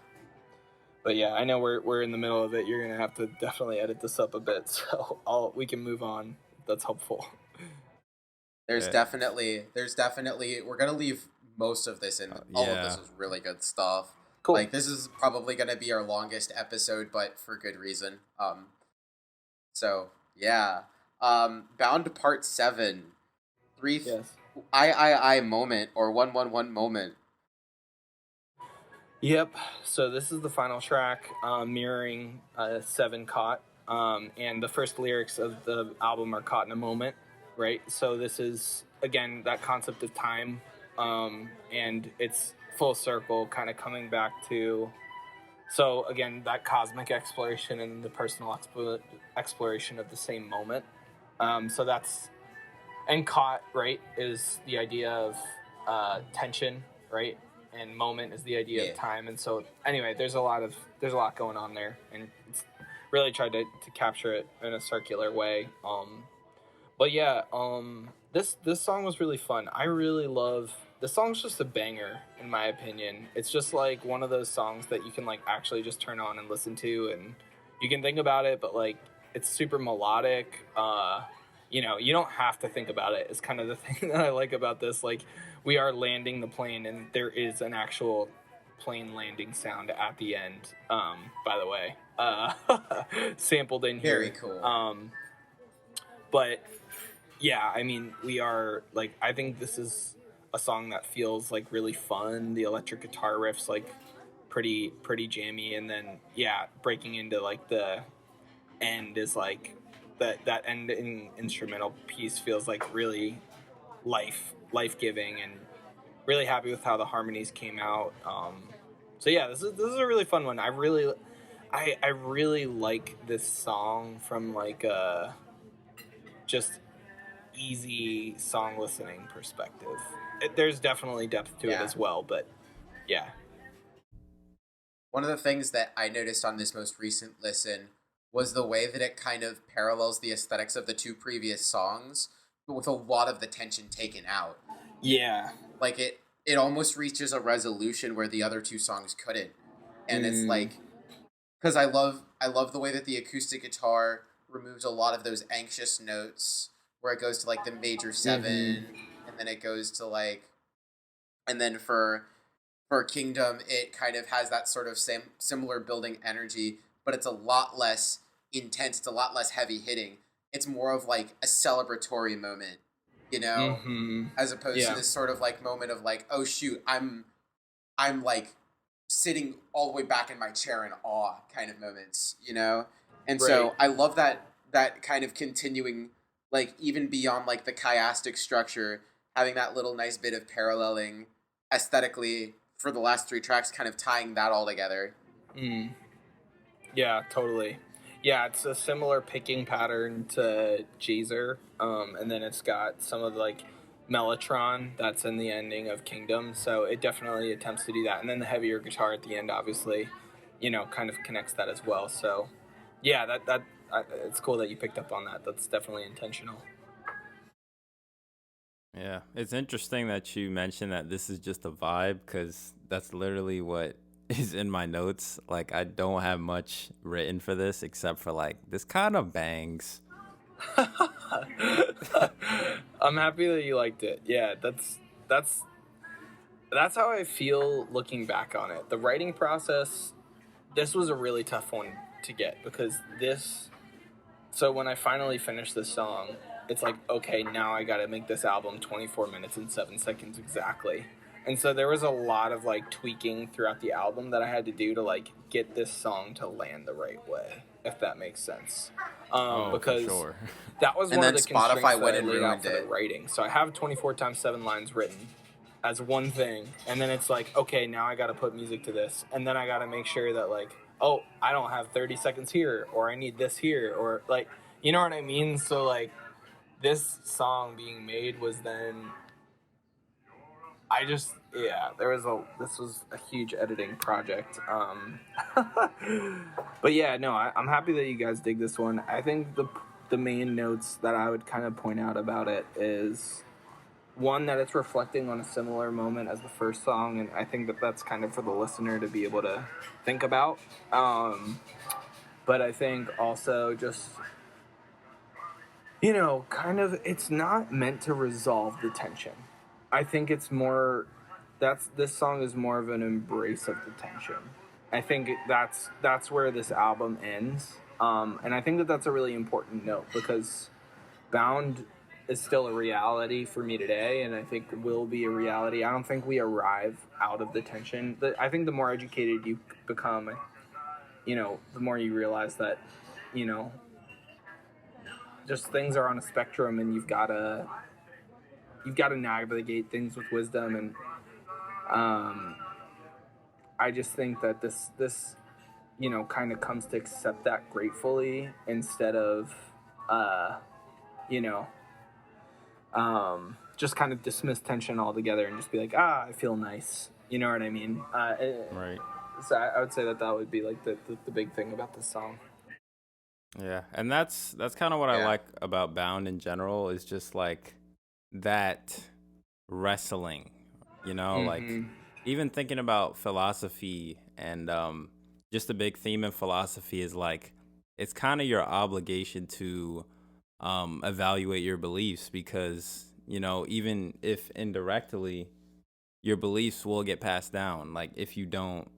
But yeah, I know we're in the middle of it. You're gonna have to definitely edit this up a bit, so we can move on. That's helpful. There's definitely we're gonna leave most of this in. All of this was really good stuff. Cool. Like this is probably gonna be our longest episode, but for good reason. So yeah. Bound Part 7. I moment or 111 moment. Yep. So this is the final track, mirroring 7 Caught. And the first lyrics of the album are caught in a moment, right? So this is, again, that concept of time. And it's full circle, kind of coming back to... So, again, that cosmic exploration and the personal exploration of the same moment. So that's... And caught, right, is the idea of tension, right? And moment is the idea of time. And so, anyway, there's a lot going on there. And it's really tried to capture it in a circular way. But yeah, this song was really fun. I really love... The song's just a banger, in my opinion. It's just like one of those songs that you can like actually just turn on and listen to, and you can think about it, but like it's super melodic. You know, you don't have to think about it. It's kind of the thing that I like about this. Like, we are landing the plane, and there is an actual plane landing sound at the end. By the way, sampled in here. Very cool. But yeah, I mean, we are like, I think this is a song that feels like really fun. The electric guitar riffs like pretty jammy, and then breaking into like the end is like that ending instrumental piece feels like really life-giving, and really happy with how the harmonies came out. So yeah, this is a really fun one. I really like this song from like a just easy song listening perspective. There's definitely depth to it as well, but yeah. One of the things that I noticed on this most recent listen was the way that it kind of parallels the aesthetics of the 2 previous songs, but with a lot of the tension taken out. Yeah. Like it almost reaches a resolution where the other 2 songs couldn't. And it's like, because I love the way that the acoustic guitar removes a lot of those anxious notes, where it goes to like the major 7, and then it goes to like, and then for Kingdom, it kind of has that sort of similar building energy, but it's a lot less intense. It's a lot less heavy hitting. It's more of like a celebratory moment, you know, as opposed to this sort of like moment of like, oh shoot, I'm like sitting all the way back in my chair in awe kind of moments, you know? And so I love that kind of continuing, like even beyond like the chiastic structure, having that little nice bit of paralleling aesthetically for the last 3 tracks, kind of tying that all together. Yeah, totally. Yeah, it's a similar picking pattern to Jazer, and then it's got some of the, like, Mellotron that's in the ending of Kingdom, so it definitely attempts to do that. And then the heavier guitar at the end, obviously, you know, kind of connects that as well. So, yeah, it's cool that you picked up on that. That's definitely intentional. Yeah, it's interesting that you mentioned that this is just a vibe, because that's literally what is in my notes. Like, I don't have much written for this except for like, this kind of bangs. I'm happy that you liked it. Yeah, that's how I feel looking back on it. The writing process, this was a really tough one to get, because this So when I finally finished this song, it's like, okay, now I got to make this album 24 minutes and 7 seconds exactly. And so there was a lot of like tweaking throughout the album that I had to do to like get this song to land the right way, if that makes sense. Because for sure. that was And one of then the Spotify constraints went that I and laid out ruined for the it. writing. So I have 24 times 7 lines written as one thing, and then it's like, okay, now I got to put music to this, and then I got to make sure that like, oh, I don't have 30 seconds here, or I need this here, or like, you know what I mean? So like, this song being made was then, this was a huge editing project. But yeah, no, I'm happy that you guys dig this one. I think the main notes that I would kind of point out about it is, one, that it's reflecting on a similar moment as the first song, and I think that that's kind of for the listener to be able to think about. But I think also just, kind of, it's not meant to resolve the tension. I think it's more, this song is more of an embrace of the tension. I think that's where this album ends. And I think that that's a really important note, because Bound is still a reality for me today, and I think will be a reality. I don't think we arrive out of the tension. I think the more educated you become, the more you realize that, just things are on a spectrum, and you've got to navigate things with wisdom. And I just think that this kind of comes to accept that gratefully, instead of just kind of dismiss tension altogether and just be like, I feel nice. You know what I mean? Right. So I would say that would be like the big thing about this song. Yeah, and that's kind of what I like about Bound in general, is just like that wrestling, like even thinking about philosophy, and just a big theme in philosophy is like, it's kind of your obligation to evaluate your beliefs, because even if indirectly, your beliefs will get passed down, like if you don't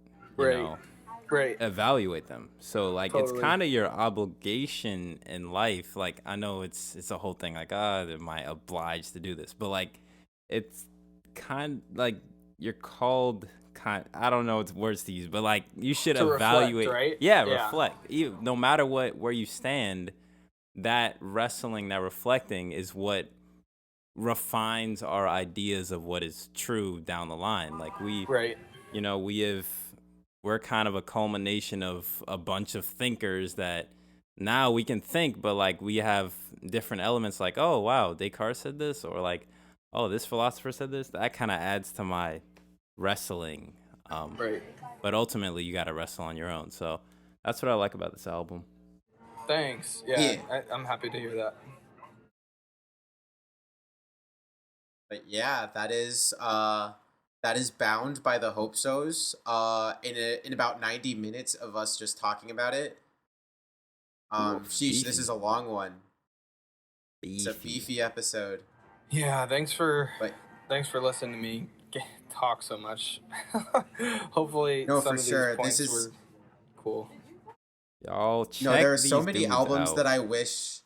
evaluate them. So like, totally. It's kind of your obligation in life. Like, I know it's a whole thing, like, am I obliged to do this? But like, it's kind like you're called, I don't know what words to use, but like, you should to evaluate, reflect, right? Reflect. No matter where you stand, that wrestling, that reflecting is what refines our ideas of what is true down the line. Like we're kind of a culmination of a bunch of thinkers that now we can think, but like we have different elements, like, oh wow, Descartes said this, or like, oh, this philosopher said this. That kind of adds to my wrestling. But ultimately you got to wrestle on your own. So that's what I like about this album. Thanks. Yeah. I'm happy to hear that. But yeah, that is Bound by the Hopesos. In about 90 minutes of us just talking about it. Sheesh, this is a long one. It's a beefy episode. Yeah, thanks for listening to me talk so much. Hopefully, some of these points were cool. Y'all check. No, there are so many albums out. that I wish.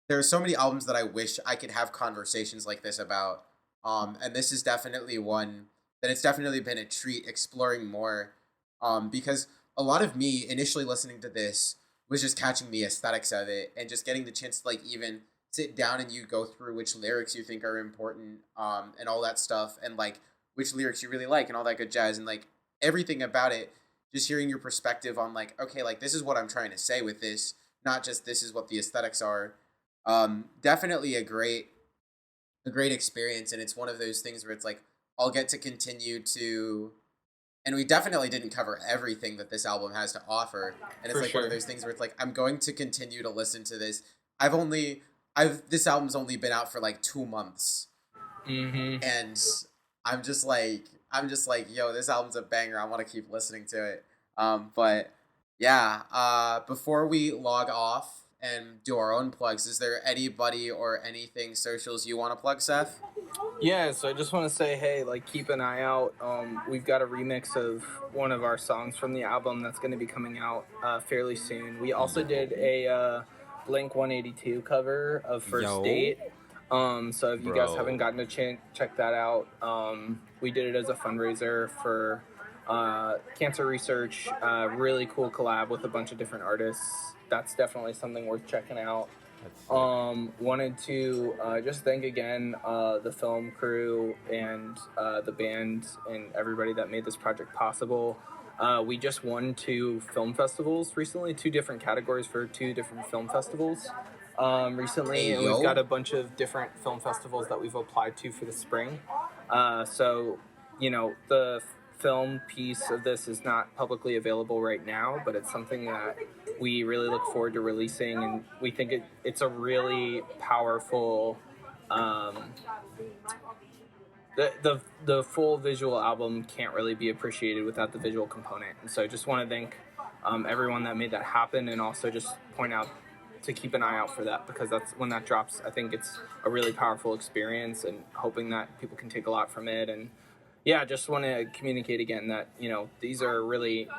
There are so many albums that I wish I could have conversations like this about. And this is definitely one that it's definitely been a treat exploring more. Because a lot of me initially listening to this was just catching the aesthetics of it and just getting the chance to like even sit down and you go through which lyrics you think are important, and all that stuff, and like which lyrics you really like and all that good jazz, and like everything about it. Just hearing your perspective on like, okay, like this is what I'm trying to say with this, not just this is what the aesthetics are. Definitely a great experience, and it's one of those things where it's like I'll get to continue to, and we definitely didn't cover everything that this album has to offer, and it's one of those things where it's like I'm going to continue to listen to this. This album's only been out for like 2 months, and I'm just like, yo, this album's a banger. I want to keep listening to it. But yeah, before we log off and do our own plugs, is there anybody or anything socials you want to plug, Seth? Yeah, so I just want to say, hey, like, keep an eye out. We've got a remix of one of our songs from the album that's going to be coming out fairly soon. We also did a Blink 182 cover of First Date. So if you guys haven't gotten a chance, check that out. We did it as a fundraiser for cancer research. Really cool collab with a bunch of different artists. That's definitely something worth checking out. Wanted to just thank again the film crew and the band and everybody that made this project possible. We just won 2 film festivals recently, 2 different categories for 2 different film festivals recently, and we've got a bunch of different film festivals that we've applied to for the spring. So, the film piece of this is not publicly available right now, but it's something that we really look forward to releasing, and we think it's a really powerful the full visual album can't really be appreciated without the visual component. And so I just want to thank everyone that made that happen, and also just point out to keep an eye out for that, because that's when that drops. I think it's a really powerful experience, and hoping that people can take a lot from it. And yeah, just want to communicate again that, these are really,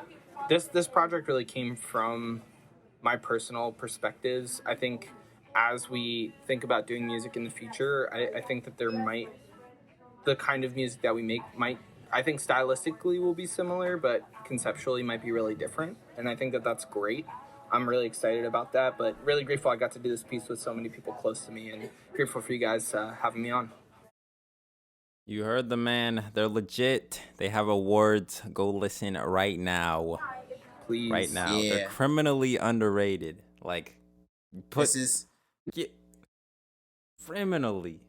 this project really came from my personal perspectives. I think as we think about doing music in the future, I think that the kind of music that we make I think stylistically will be similar, but conceptually might be really different. And I think that that's great. I'm really excited about that, but really grateful I got to do this piece with so many people close to me, and grateful for you guys having me on. You heard the man. They're legit. They have awards. Go listen right now. Please. Right now. Yeah. They're criminally underrated. Like, This is... criminally.